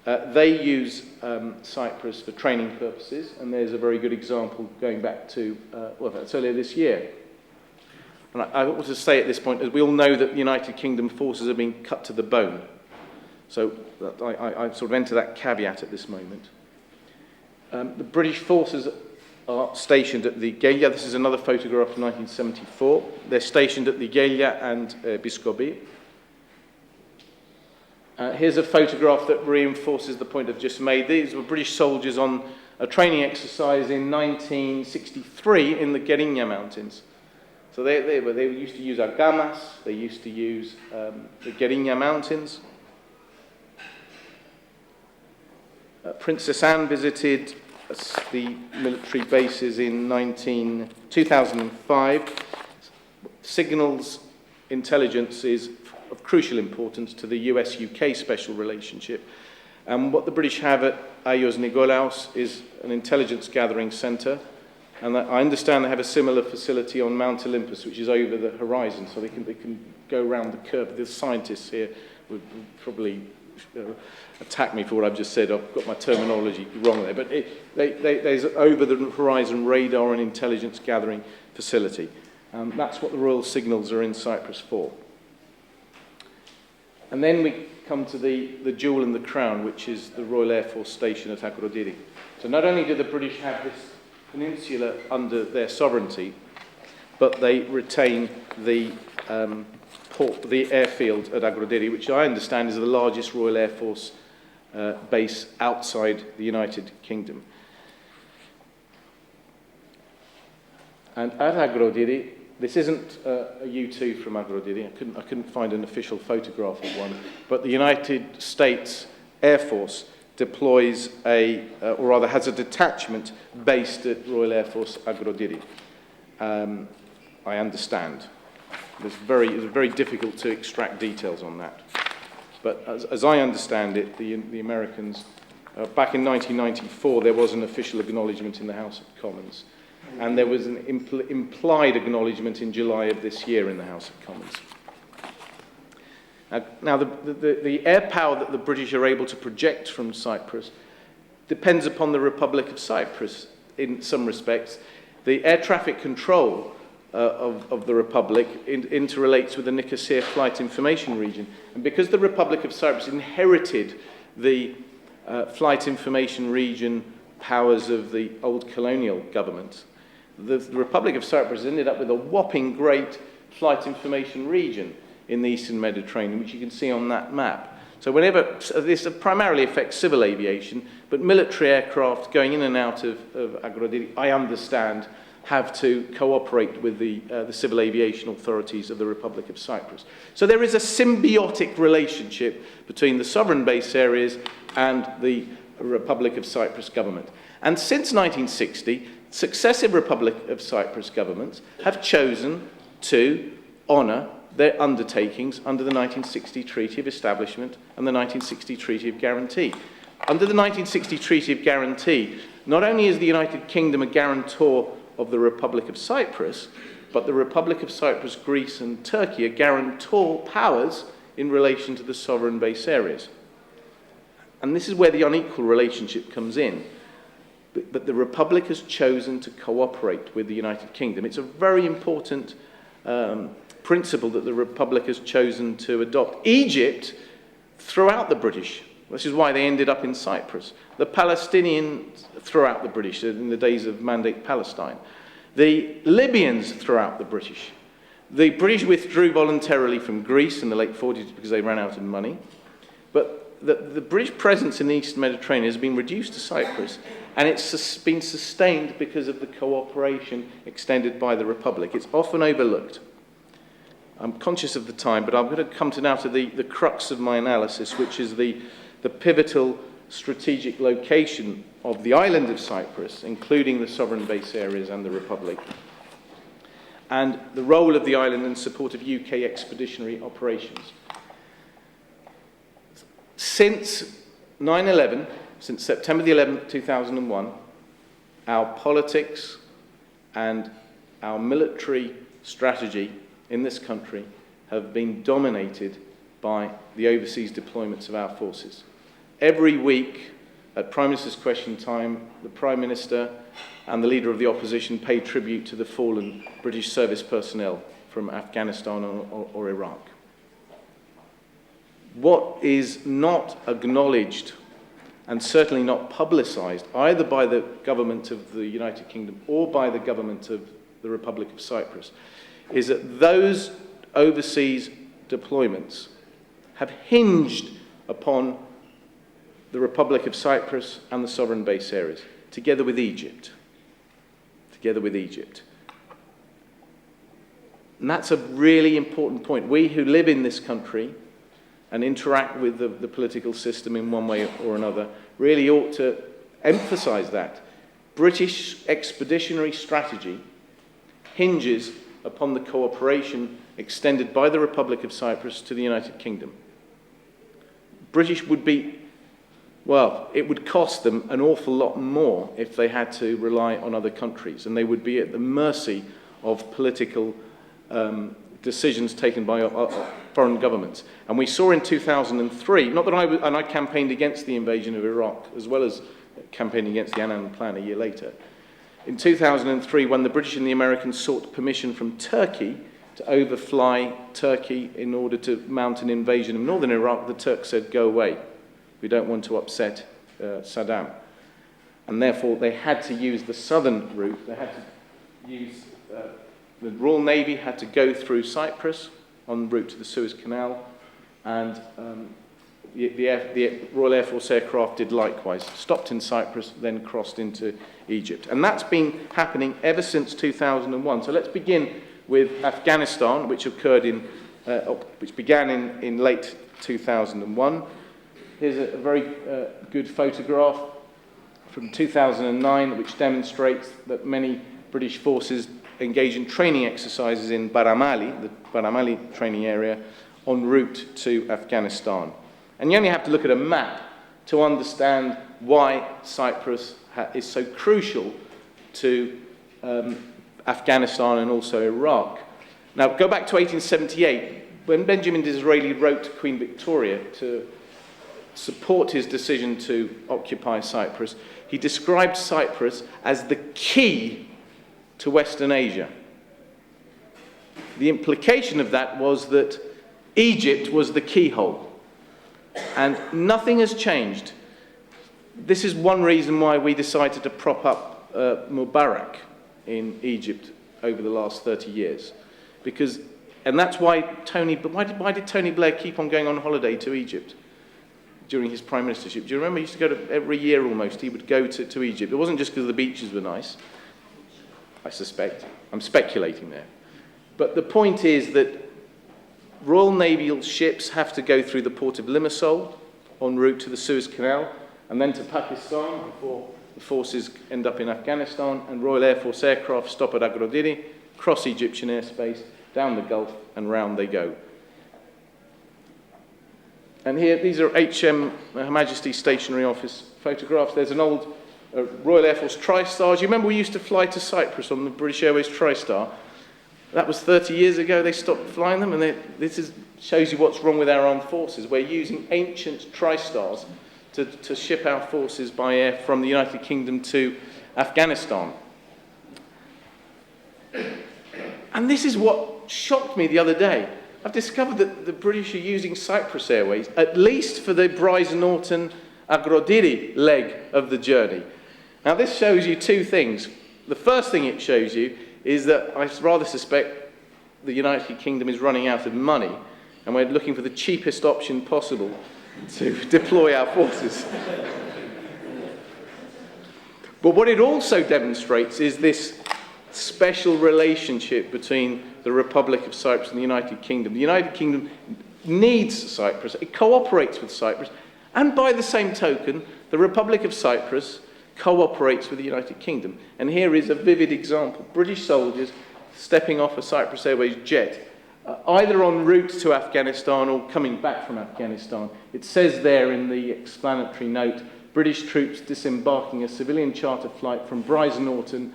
They use Cyprus for training purposes, and there's a very good example going back to, that's earlier this year. And I want to say at this point, as we all know that the United Kingdom forces are being cut to the bone. So I sort of enter that caveat at this moment. The British forces are stationed at the Gelia. This is another photograph from 1974. They're stationed at the Gelia and Episkopi. Here's a photograph that reinforces the point I've just made. These were British soldiers on a training exercise in 1963 in the Gerinya Mountains. So they used to use Argamas, they used to use the Gerinya Mountains. Princess Anne visited the military bases in 2005. Signals intelligence is of crucial importance to the US-UK special relationship. And what the British have at Ayos Nikolaos is an intelligence gathering centre. And I understand they have a similar facility on Mount Olympus, which is over the horizon, so they can go around the curve. The scientists here would probably attack me for what I've just said. I've got my terminology wrong there. But there's over the horizon radar and intelligence gathering facility. That's what the Royal Signals are in Cyprus for. And then we come to the jewel in the crown, which is the Royal Air Force Station at Agrodiri. So not only do the British have this peninsula under their sovereignty, but they retain the airfield at Agrodiri, which I understand is the largest Royal Air Force base outside the United Kingdom. And at Agrodiri, this isn't a U-2 from Agrodiri. I couldn't find an official photograph of one, but the United States Air Force deploys or rather has a detachment based at Royal Air Force Agrodiri. I understand. It's very difficult to extract details on that. But as I understand it, the Americans, back in 1994, there was an official acknowledgement in the House of Commons. And there was an implied acknowledgement in July of this year in the House of Commons. Now, the air power that the British are able to project from Cyprus depends upon the Republic of Cyprus in some respects. The air traffic control of the Republic interrelates with the Nicosia Flight Information Region. And because the Republic of Cyprus inherited the Flight Information Region powers of the old colonial government, the Republic of Cyprus ended up with a whopping great flight information region in the Eastern Mediterranean, which you can see on that map. So whenever, this primarily affects civil aviation, but military aircraft going in and out of Agorodiri, I understand, have to cooperate with the civil aviation authorities of the Republic of Cyprus. So there is a symbiotic relationship between the sovereign base areas and the Republic of Cyprus government. And since 1960, successive Republic of Cyprus governments have chosen to honour their undertakings under the 1960 Treaty of Establishment and the 1960 Treaty of Guarantee. Under the 1960 Treaty of Guarantee, not only is the United Kingdom a guarantor of the Republic of Cyprus, but the Republic of Cyprus, Greece and Turkey are guarantor powers in relation to the sovereign base areas. And this is where the unequal relationship comes in. But the Republic has chosen to cooperate with the United Kingdom. It's a very important principle that the Republic has chosen to adopt. Egypt threw out the British. This is why they ended up in Cyprus. The Palestinians threw out the British in the days of Mandate Palestine. The Libyans threw out the British. The British withdrew voluntarily from Greece in the late 40s because they ran out of money. But the British presence in the Eastern Mediterranean has been reduced to Cyprus, and it's been sustained because of the cooperation extended by the Republic. It's often overlooked. I'm conscious of the time, but I'm going to come now to the crux of my analysis, which is the pivotal strategic location of the island of Cyprus, including the sovereign base areas and the Republic, and the role of the island in support of UK expeditionary operations. Since 9/11, since September the 11th, 2001, our politics and our military strategy in this country have been dominated by the overseas deployments of our forces. Every week, at Prime Minister's Question Time, the Prime Minister and the Leader of the Opposition pay tribute to the fallen British service personnel from Afghanistan or Iraq. What is not acknowledged and certainly not publicised either by the government of the United Kingdom or by the government of the Republic of Cyprus is that those overseas deployments have hinged upon the Republic of Cyprus and the sovereign base areas, together with Egypt. And that's a really important point. We who live in this country and interact with the political system in one way or another really ought to emphasise that. British expeditionary strategy hinges upon the cooperation extended by the Republic of Cyprus to the United Kingdom. British would be, well, it would cost them an awful lot more if they had to rely on other countries, and they would be at the mercy of political decisions taken by foreign governments. And we saw in 2003, not that I campaigned against the invasion of Iraq, as well as campaigning against the Annan Plan a year later. In 2003, when the British and the Americans sought permission from Turkey to overfly Turkey in order to mount an invasion of northern Iraq, the Turks said, "Go away. We don't want to upset Saddam." And therefore, they had to use the southern route. They had to use, the Royal Navy had to go through Cyprus en route to the Suez Canal, and the Royal Air Force aircraft did likewise, stopped in Cyprus, then crossed into Egypt. And that's been happening ever since 2001. So let's begin with Afghanistan, which began in late 2001. Here's a very good photograph from 2009, which demonstrates that many British forces engage in training exercises in Baramali, the Baramali training area, en route to Afghanistan. And you only have to look at a map to understand why Cyprus is so crucial to Afghanistan and also Iraq. Now, go back to 1878, when Benjamin Disraeli wrote to Queen Victoria to support his decision to occupy Cyprus, he described Cyprus as the key to Western Asia. The implication of that was that Egypt was the keyhole. And nothing has changed. This is one reason why we decided to prop up Mubarak. in Egypt over the last 30 years. And that's why why did Tony Blair keep on going on holiday to Egypt during his prime ministership? Do you remember he used to go to, every year almost, he would go to Egypt. It wasn't just because the beaches were nice, I suspect. I'm speculating there. But the point is that Royal Naval ships have to go through the port of Limassol en route to the Suez Canal and then to Pakistan before the forces end up in Afghanistan, and Royal Air Force aircraft stop at Agrodiri, cross Egyptian airspace, down the Gulf, and round they go. And here, these are Her Majesty's Stationery Office photographs. There's an old Royal Air Force TriStar. Do you remember we used to fly to Cyprus on the British Airways TriStar? That was 30 years ago. They stopped flying them, and this shows you what's wrong with our armed forces. We're using ancient TriStars to ship our forces by air from the United Kingdom to Afghanistan. And this is what shocked me the other day. I've discovered that the British are using Cyprus Airways, at least for the Brize Norton Agrodiri leg of the journey. Now this shows you two things. The first thing it shows you is that I rather suspect the United Kingdom is running out of money, and we're looking for the cheapest option possible to deploy our forces. But what it also demonstrates is this special relationship between the Republic of Cyprus and the United Kingdom. The United Kingdom needs Cyprus, it cooperates with Cyprus, and by the same token, the Republic of Cyprus cooperates with the United Kingdom. And here is a vivid example. British soldiers stepping off a Cyprus Airways jet, either en route to Afghanistan or coming back from Afghanistan. It says there in the explanatory note, British troops disembarking a civilian charter flight from Brize Norton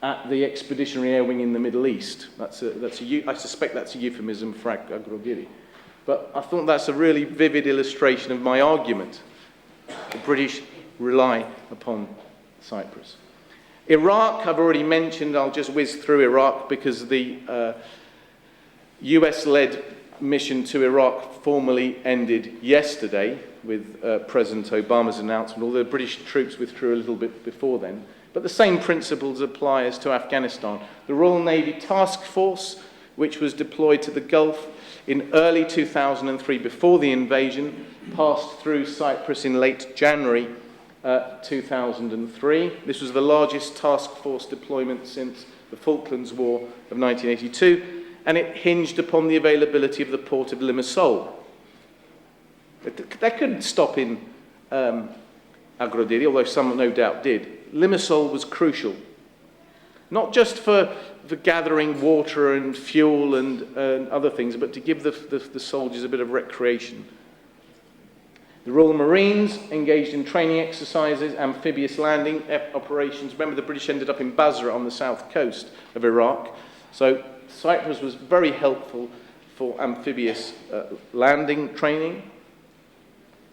at the Expeditionary Air Wing in the Middle East. I suspect that's a euphemism for Agrodiri. But I thought that's a really vivid illustration of my argument. The British rely upon Cyprus. Iraq, I've already mentioned. I'll just whiz through Iraq because the US-led mission to Iraq formally ended yesterday with President Obama's announcement, although British troops withdrew a little bit before then. But the same principles apply as to Afghanistan. The Royal Navy Task Force, which was deployed to the Gulf in early 2003, before the invasion, passed through Cyprus in late January 2003. This was the largest task force deployment since the Falklands War of 1982, and it hinged upon the availability of the port of Limassol. They couldn't stop in Agrodiri, although some no doubt did. Limassol was crucial, not just for gathering water and fuel and other things, but to give the soldiers a bit of recreation. The Royal Marines engaged in training exercises, amphibious landing operations. Remember, the British ended up in Basra on the south coast of Iraq. So Cyprus was very helpful for amphibious landing training.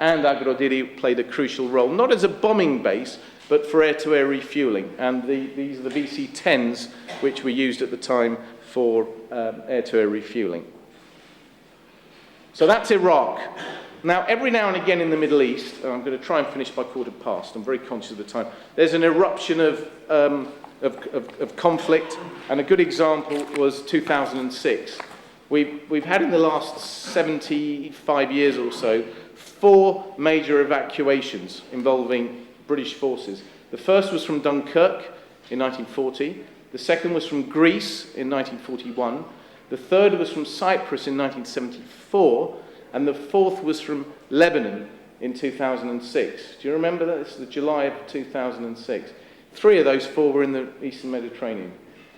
And Agrodiri played a crucial role, not as a bombing base, but for air-to-air refueling. And these are the VC-10s, which were used at the time for air-to-air refueling. So that's Iraq. Now, every now and again in the Middle East, and I'm going to try and finish by 1:15, I'm very conscious of the time, there's an eruption of conflict, and a good example was 2006. We've had in the last 75 years or so 4 major evacuations involving British forces. The first was from Dunkirk in 1940, the second was from Greece in 1941, the third was from Cyprus in 1974, and the fourth was from Lebanon in 2006. Do you remember that? This is the July of 2006. 3 of those 4 were in the Eastern Mediterranean.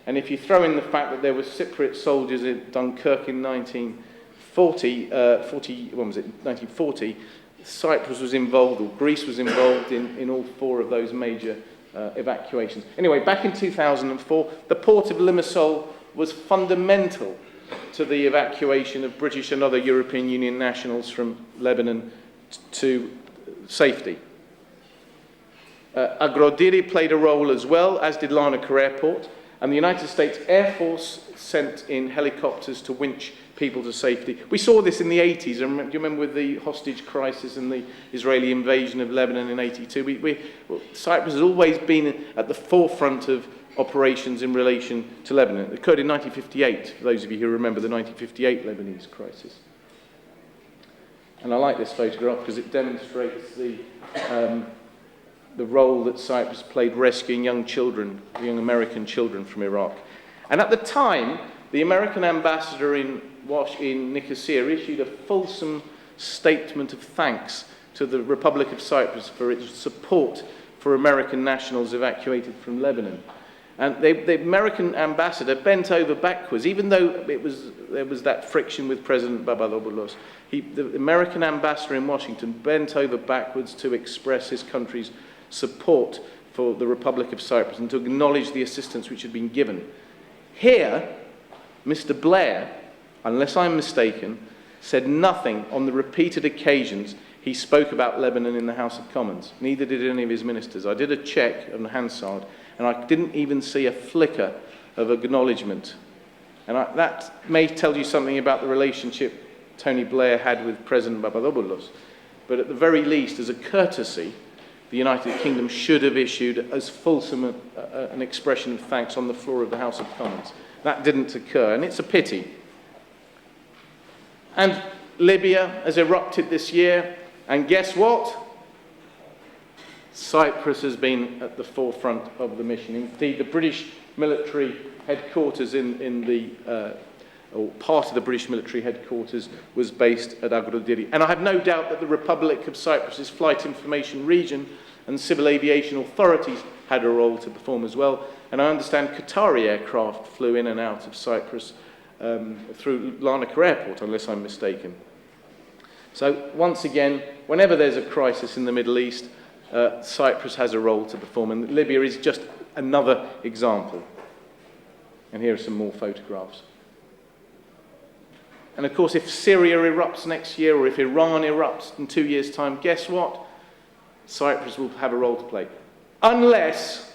And if you throw in the fact that there were Cypriot soldiers in Dunkirk in 1940, Cyprus was involved, or Greece was involved in all 4 of those major evacuations. Anyway, back in 2004, the port of Limassol was fundamental to the evacuation of British and other European Union nationals from Lebanon to safety. Agrodiri played a role as well, as did Larnaca Airport, and the United States Air Force sent in helicopters to winch people to safety. We saw this in the 80s. Do you remember with the hostage crisis and the Israeli invasion of Lebanon in 82? Cyprus has always been at the forefront of operations in relation to Lebanon. It occurred in 1958, for those of you who remember the 1958 Lebanese crisis. And I like this photograph because it demonstrates the role that Cyprus played rescuing young children, young American children from Iraq. And at the time, the American ambassador in Nicosia issued a fulsome statement of thanks to the Republic of Cyprus for its support for American nationals evacuated from Lebanon. And the American ambassador bent over backwards, even though there was that friction with President Babadopoulos. The American ambassador in Washington bent over backwards to express his country's support for the Republic of Cyprus and to acknowledge the assistance which had been given. Here, Mr. Blair, unless I'm mistaken, said nothing on the repeated occasions he spoke about Lebanon in the House of Commons. Neither did any of his ministers. I did a check on Hansard, and I didn't even see a flicker of acknowledgement. And that may tell you something about the relationship Tony Blair had with President Papadopoulos. But at the very least, as a courtesy, the United Kingdom should have issued as fulsome an expression of thanks on the floor of the House of Commons. That didn't occur, and it's a pity. And Libya has erupted this year, and guess what? Cyprus has been at the forefront of the mission. Indeed, the British military headquarters or part of the British military headquarters was based at Agrodiri. And I have no doubt that the Republic of Cyprus's Flight Information Region and civil aviation authorities had a role to perform as well. And I understand Qatari aircraft flew in and out of Cyprus through Larnaca Airport, unless I'm mistaken. So once again, whenever there's a crisis in the Middle East, Cyprus has a role to perform, and Libya is just another example. And here are some more photographs. And of course, if Syria erupts next year, or if Iran erupts in 2 years' time, guess what? Cyprus will have a role to play. Unless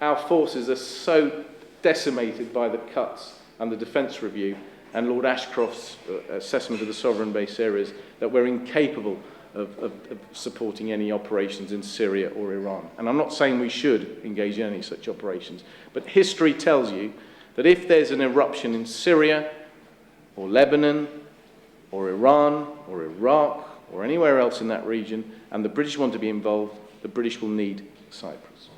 our forces are so decimated by the cuts and the defence review and Lord Ashcroft's assessment of the sovereign base areas that we're incapable of supporting any operations in Syria or Iran. And I'm not saying we should engage in any such operations, but history tells you that if there's an eruption in Syria or Lebanon or Iran or Iraq or anywhere else in that region, and the British want to be involved, the British will need Cyprus.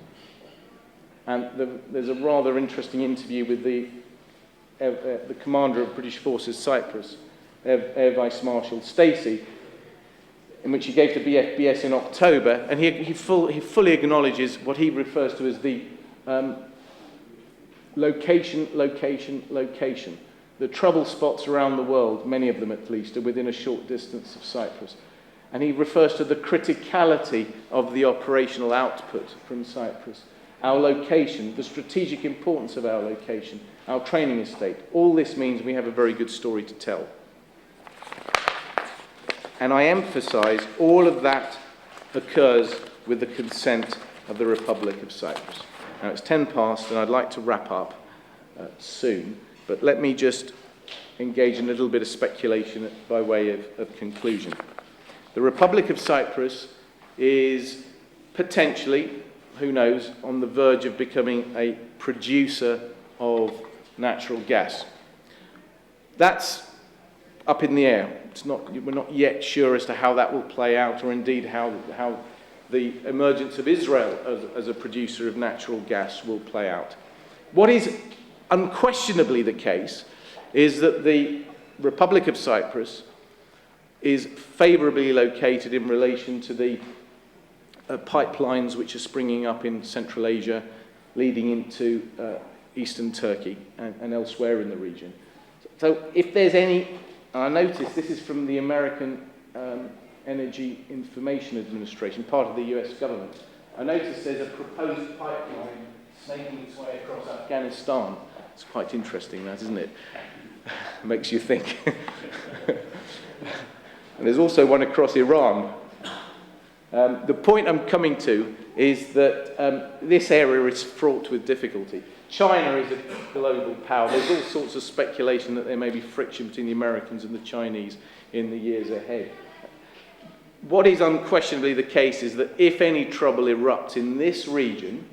And there's a rather interesting interview with the commander of British Forces Cyprus, Air Vice Marshal Stacey, in which he gave to BFBS in October, and he fully acknowledges what he refers to as the location. The trouble spots around the world, many of them at least, are within a short distance of Cyprus. And he refers to the criticality of the operational output from Cyprus, our location, the strategic importance of our location, our training estate. All this means we have a very good story to tell. And I emphasise all of that occurs with the consent of the Republic of Cyprus. Now it's 10 past and I'd like to wrap up soon, but let me just engage in a little bit of speculation by way of conclusion. The Republic of Cyprus is potentially, who knows, on the verge of becoming a producer of natural gas. That's up in the air. We're not yet sure as to how that will play out, or indeed how the emergence of Israel as a producer of natural gas will play out. What is unquestionably the case is that the Republic of Cyprus is favourably located in relation to the pipelines which are springing up in Central Asia, leading into eastern Turkey and elsewhere in the region. So if there's any, I noticed this is from the American Energy Information Administration, part of the US government. I noticed there's a proposed pipeline snaking its way across Afghanistan. It's quite interesting, that, isn't it? Makes you think. And there's also one across Iran. The point I'm coming to is that this area is fraught with difficulty. China is a global power. There's all sorts of speculation that there may be friction between the Americans and the Chinese in the years ahead. What is unquestionably the case is that if any trouble erupts in this region,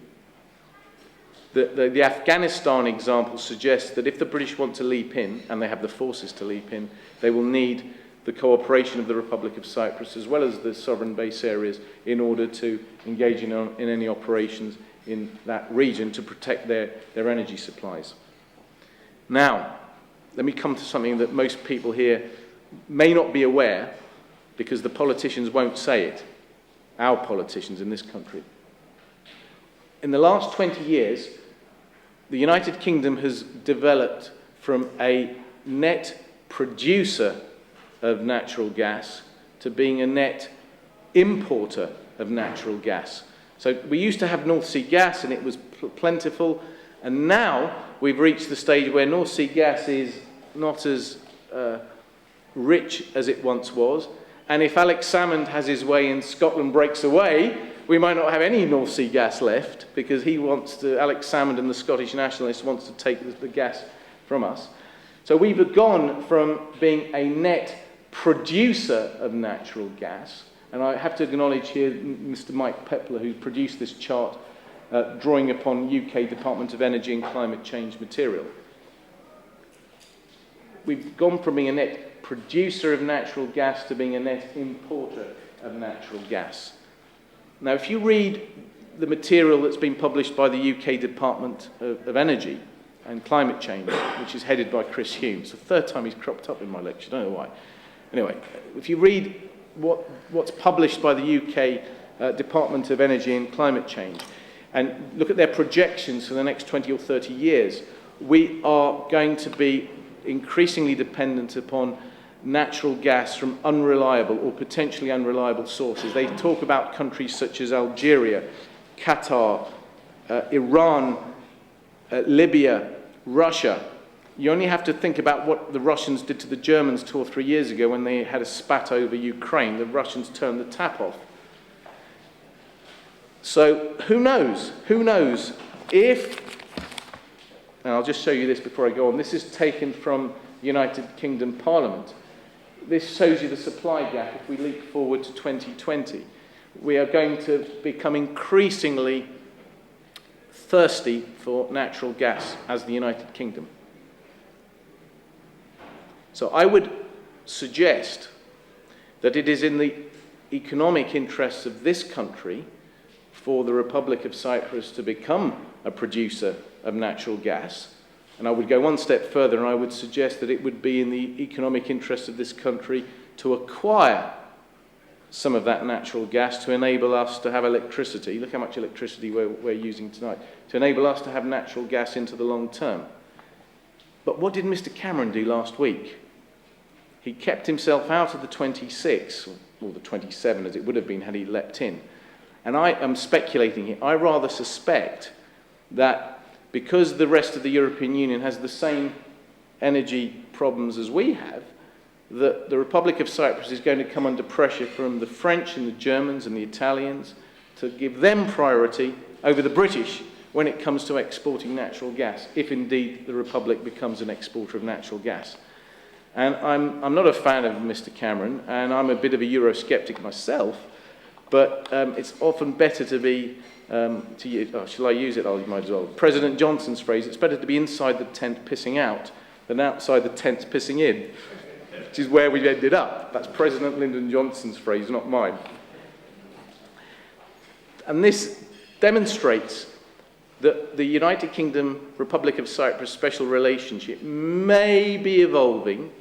The Afghanistan example suggests that if the British want to leap in, and they have the forces to leap in, they will need the cooperation of the Republic of Cyprus as well as the sovereign base areas in order to engage in any operations in that region to protect their energy supplies. Now, let me come to something that most people here may not be aware, because the politicians won't say it, our politicians in this country. In the last 20 years, the United Kingdom has developed from a net producer of natural gas to being a net importer of natural gas. So we used to have North Sea gas and it was plentiful, and now we've reached the stage where North Sea gas is not as rich as it once was, and if Alex Salmond has his way and Scotland breaks away, we might not have any North Sea gas left, because Alex Salmond and the Scottish nationalists wants to take the gas from us. So we've gone from being a net producer of natural gas, and I have to acknowledge here Mr. Mike Pepler, who produced this chart drawing upon UK Department of Energy and Climate Change material. We've gone from being a net producer of natural gas to being a net importer of natural gas. Now, if you read the material that's been published by the UK Department of Energy and Climate Change, which is headed by Chris Hume, it's the third time he's cropped up in my lecture, I don't know why. Anyway, if you read what's published by the UK Department of Energy and Climate Change, and look at their projections for the next 20 or 30 years, we are going to be increasingly dependent upon natural gas from unreliable or potentially unreliable sources. They talk about countries such as Algeria, Qatar, Iran, Libya, Russia. You only have to think about what the Russians did to the Germans 2 or 3 years ago when they had a spat over Ukraine. The Russians turned the tap off. So who knows? Who knows if, and I'll just show you this before I go on. This is taken from United Kingdom Parliament. This shows you the supply gap if we leap forward to 2020. We are going to become increasingly thirsty for natural gas as the United Kingdom. So I would suggest that it is in the economic interests of this country for the Republic of Cyprus to become a producer of natural gas. And I would go one step further, and I would suggest that it would be in the economic interest of this country to acquire some of that natural gas to enable us to have electricity. Look how much electricity we're using tonight. To enable us to have natural gas into the long term. But what did Mr. Cameron do last week? He kept himself out of the 26, or the 27 as it would have been had he leapt in. And I am speculating here. I rather suspect that because the rest of the European Union has the same energy problems as we have, that the Republic of Cyprus is going to come under pressure from the French and the Germans and the Italians to give them priority over the British when it comes to exporting natural gas, if indeed the Republic becomes an exporter of natural gas. And I'm not a fan of Mr. Cameron, and I'm a bit of a Eurosceptic myself, but it's often better to be, shall I use it? I might as well. President Johnson's phrase, it's better to be inside the tent pissing out than outside the tent pissing in, which is where we've ended up. That's President Lyndon Johnson's phrase, not mine. And this demonstrates that the United Kingdom Republic of Cyprus special relationship may be evolving,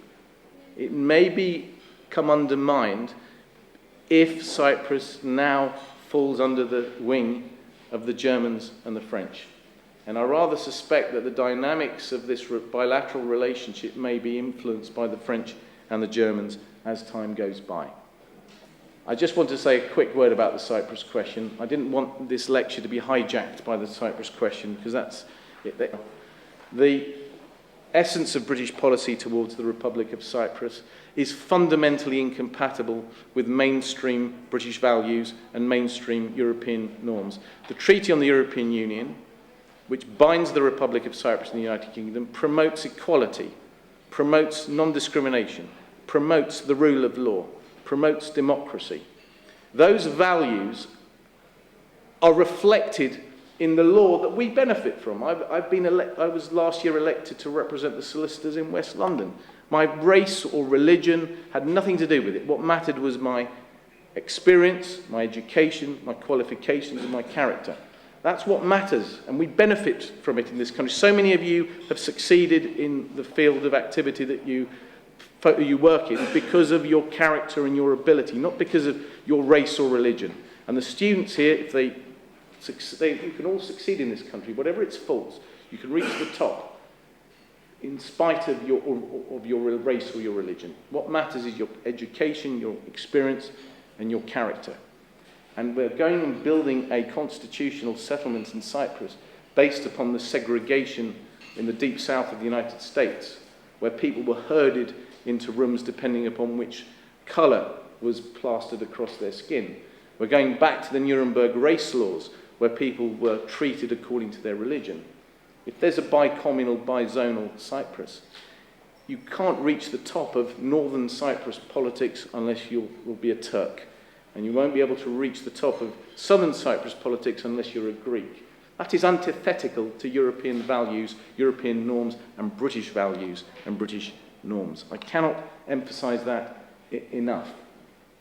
it may come undermined if Cyprus now falls under the wing of the Germans and the French. And I rather suspect that the dynamics of this bilateral relationship may be influenced by the French and the Germans as time goes by. I just want to say a quick word about the Cyprus question. I didn't want this lecture to be hijacked by the Cyprus question, because that's it. The essence of British policy towards the Republic of Cyprus is fundamentally incompatible with mainstream British values and mainstream European norms. The Treaty on the European Union, which binds the Republic of Cyprus and the United Kingdom, promotes equality, promotes non-discrimination, promotes the rule of law, promotes democracy. Those values are reflected in the law that we benefit from. I was last year elected to represent the solicitors in West London. My race or religion had nothing to do with it. What mattered was my experience, my education, my qualifications, and my character. That's what matters, and we benefit from it in this country. So many of you have succeeded in the field of activity that you work in because of your character and your ability, not because of your race or religion. And the students here, if you can all succeed in this country, whatever its faults, you can reach the top in spite of your race or your religion. What matters is your education, your experience, and your character. And we're going and building a constitutional settlement in Cyprus based upon the segregation in the deep south of the United States, where people were herded into rooms depending upon which colour was plastered across their skin. We're going back to the Nuremberg race laws, where people were treated according to their religion. If there's a bicommunal, bizonal Cyprus, you can't reach the top of northern Cyprus politics unless you will be a Turk. And you won't be able to reach the top of southern Cyprus politics unless you're a Greek. That is antithetical to European values, European norms, and British values and British norms. I cannot emphasise that enough.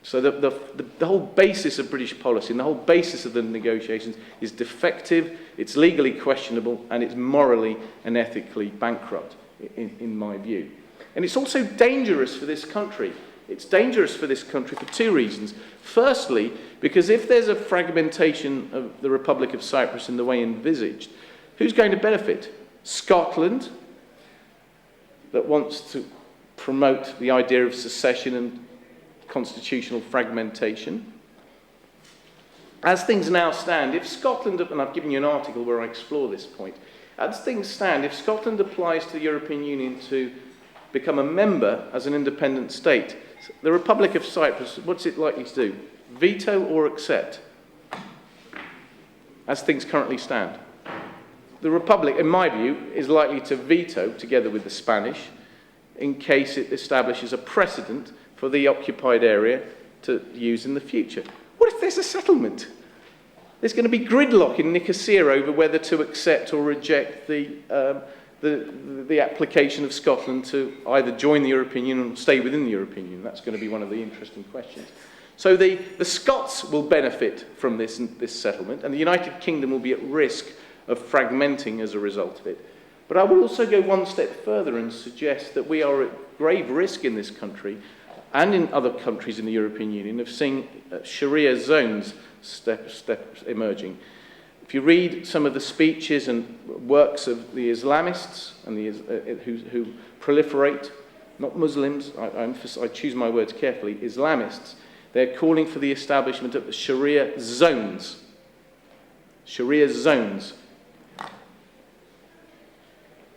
So the whole basis of British policy and the whole basis of the negotiations is defective, it's legally questionable, and it's morally and ethically bankrupt, in my view. And it's also dangerous for this country. It's dangerous for this country for two reasons. Firstly, because if there's a fragmentation of the Republic of Cyprus in the way envisaged, who's going to benefit? Scotland, that wants to promote the idea of secession and constitutional fragmentation. As things now stand, if Scotland, and I've given you an article where I explore this point, as things stand, if Scotland applies to the European Union to become a member as an independent state, the Republic of Cyprus, what's it likely to do? Veto or accept? As things currently stand. The Republic, in my view, is likely to veto, together with the Spanish, in case it establishes a precedent for the occupied area to use in the future. What if there's a settlement? There's going to be gridlock in Nicosia over whether to accept or reject the application of Scotland to either join the European Union or stay within the European Union. That's going to be one of the interesting questions. So the Scots will benefit from this settlement, and the United Kingdom will be at risk of fragmenting as a result of it. But I will also go one step further and suggest that we are at grave risk in this country and in other countries in the European Union of seeing Sharia zones emerging. If you read some of the speeches and works of the Islamists and who proliferate, not Muslims, I choose my words carefully, Islamists, they're calling for the establishment of Sharia zones. Sharia zones.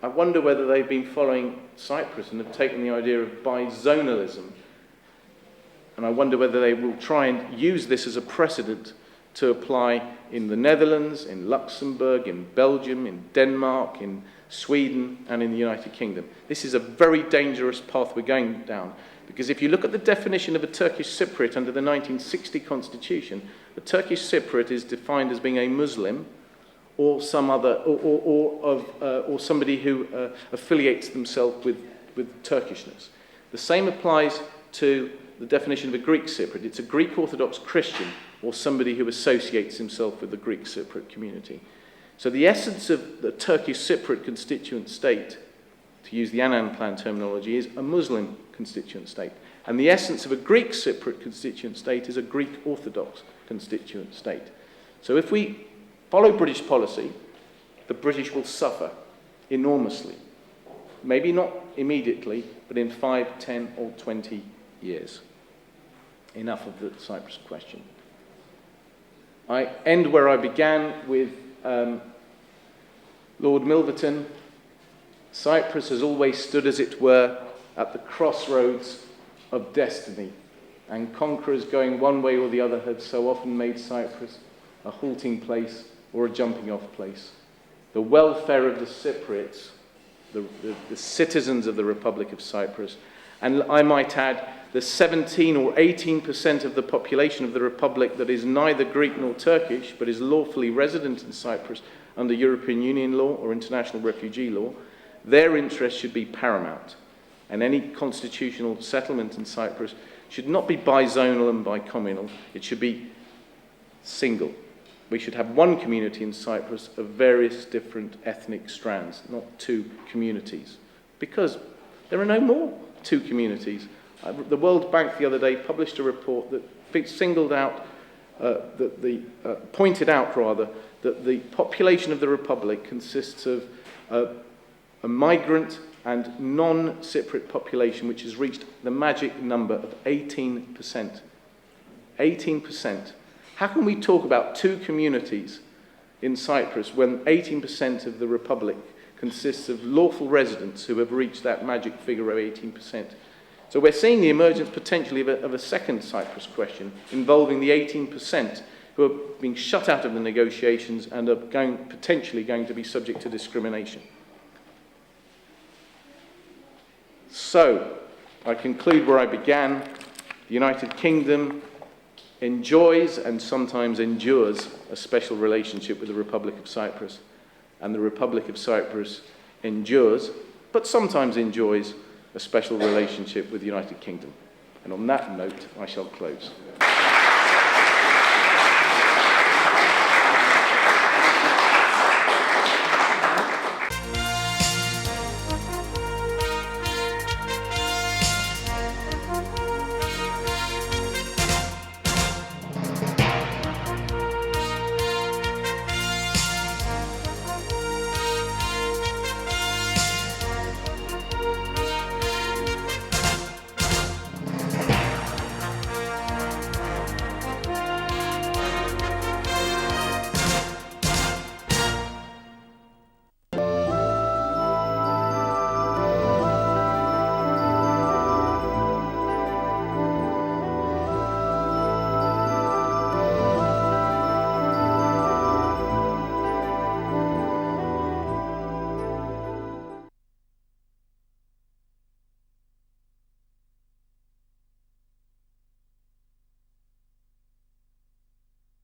I wonder whether they've been following Cyprus and have taken the idea of bizonalism. And I wonder whether they will try and use this as a precedent to apply in the Netherlands, in Luxembourg, in Belgium, in Denmark, in Sweden, and in the United Kingdom. This is a very dangerous path we're going down, because if you look at the definition of a Turkish Cypriot under the 1960 constitution, a Turkish Cypriot is defined as being a Muslim or some other, or somebody who affiliates themselves with Turkishness. The same applies to the definition of a Greek Cypriot. It's a Greek Orthodox Christian or somebody who associates himself with the Greek Cypriot community. So the essence of the Turkish Cypriot constituent state, to use the Annan Plan terminology, is a Muslim constituent state. And the essence of a Greek Cypriot constituent state is a Greek Orthodox constituent state. So if we follow British policy, the British will suffer enormously. Maybe not immediately, but in 5, 10 or 20 years. Enough of the Cyprus question. I end where I began with Lord Milverton. Cyprus has always stood, as it were, at the crossroads of destiny, and conquerors going one way or the other had so often made Cyprus a halting place or a jumping off place. The welfare of the Cypriots, the citizens of the Republic of Cyprus, and I might add, the 17 or 18% of the population of the Republic that is neither Greek nor Turkish, but is lawfully resident in Cyprus under European Union law or international refugee law, their interests should be paramount. And any constitutional settlement in Cyprus should not be bizonal and bicommunal. It should be single. We should have one community in Cyprus of various different ethnic strands, not two communities. Because there are no more two communities. The World Bank the other day published a report that singled out, pointed out that the population of the Republic consists of a migrant and non-Cypriot population which has reached the magic number of 18%. 18%. How can we talk about two communities in Cyprus when 18% of the Republic consists of lawful residents who have reached that magic figure of 18%? So we're seeing the emergence potentially of a second Cyprus question involving the 18% who are being shut out of the negotiations and are potentially going to be subject to discrimination. So, I conclude where I began. The United Kingdom enjoys and sometimes endures a special relationship with the Republic of Cyprus. And the Republic of Cyprus endures, but sometimes enjoys, a special relationship with the United Kingdom. And on that note, I shall close.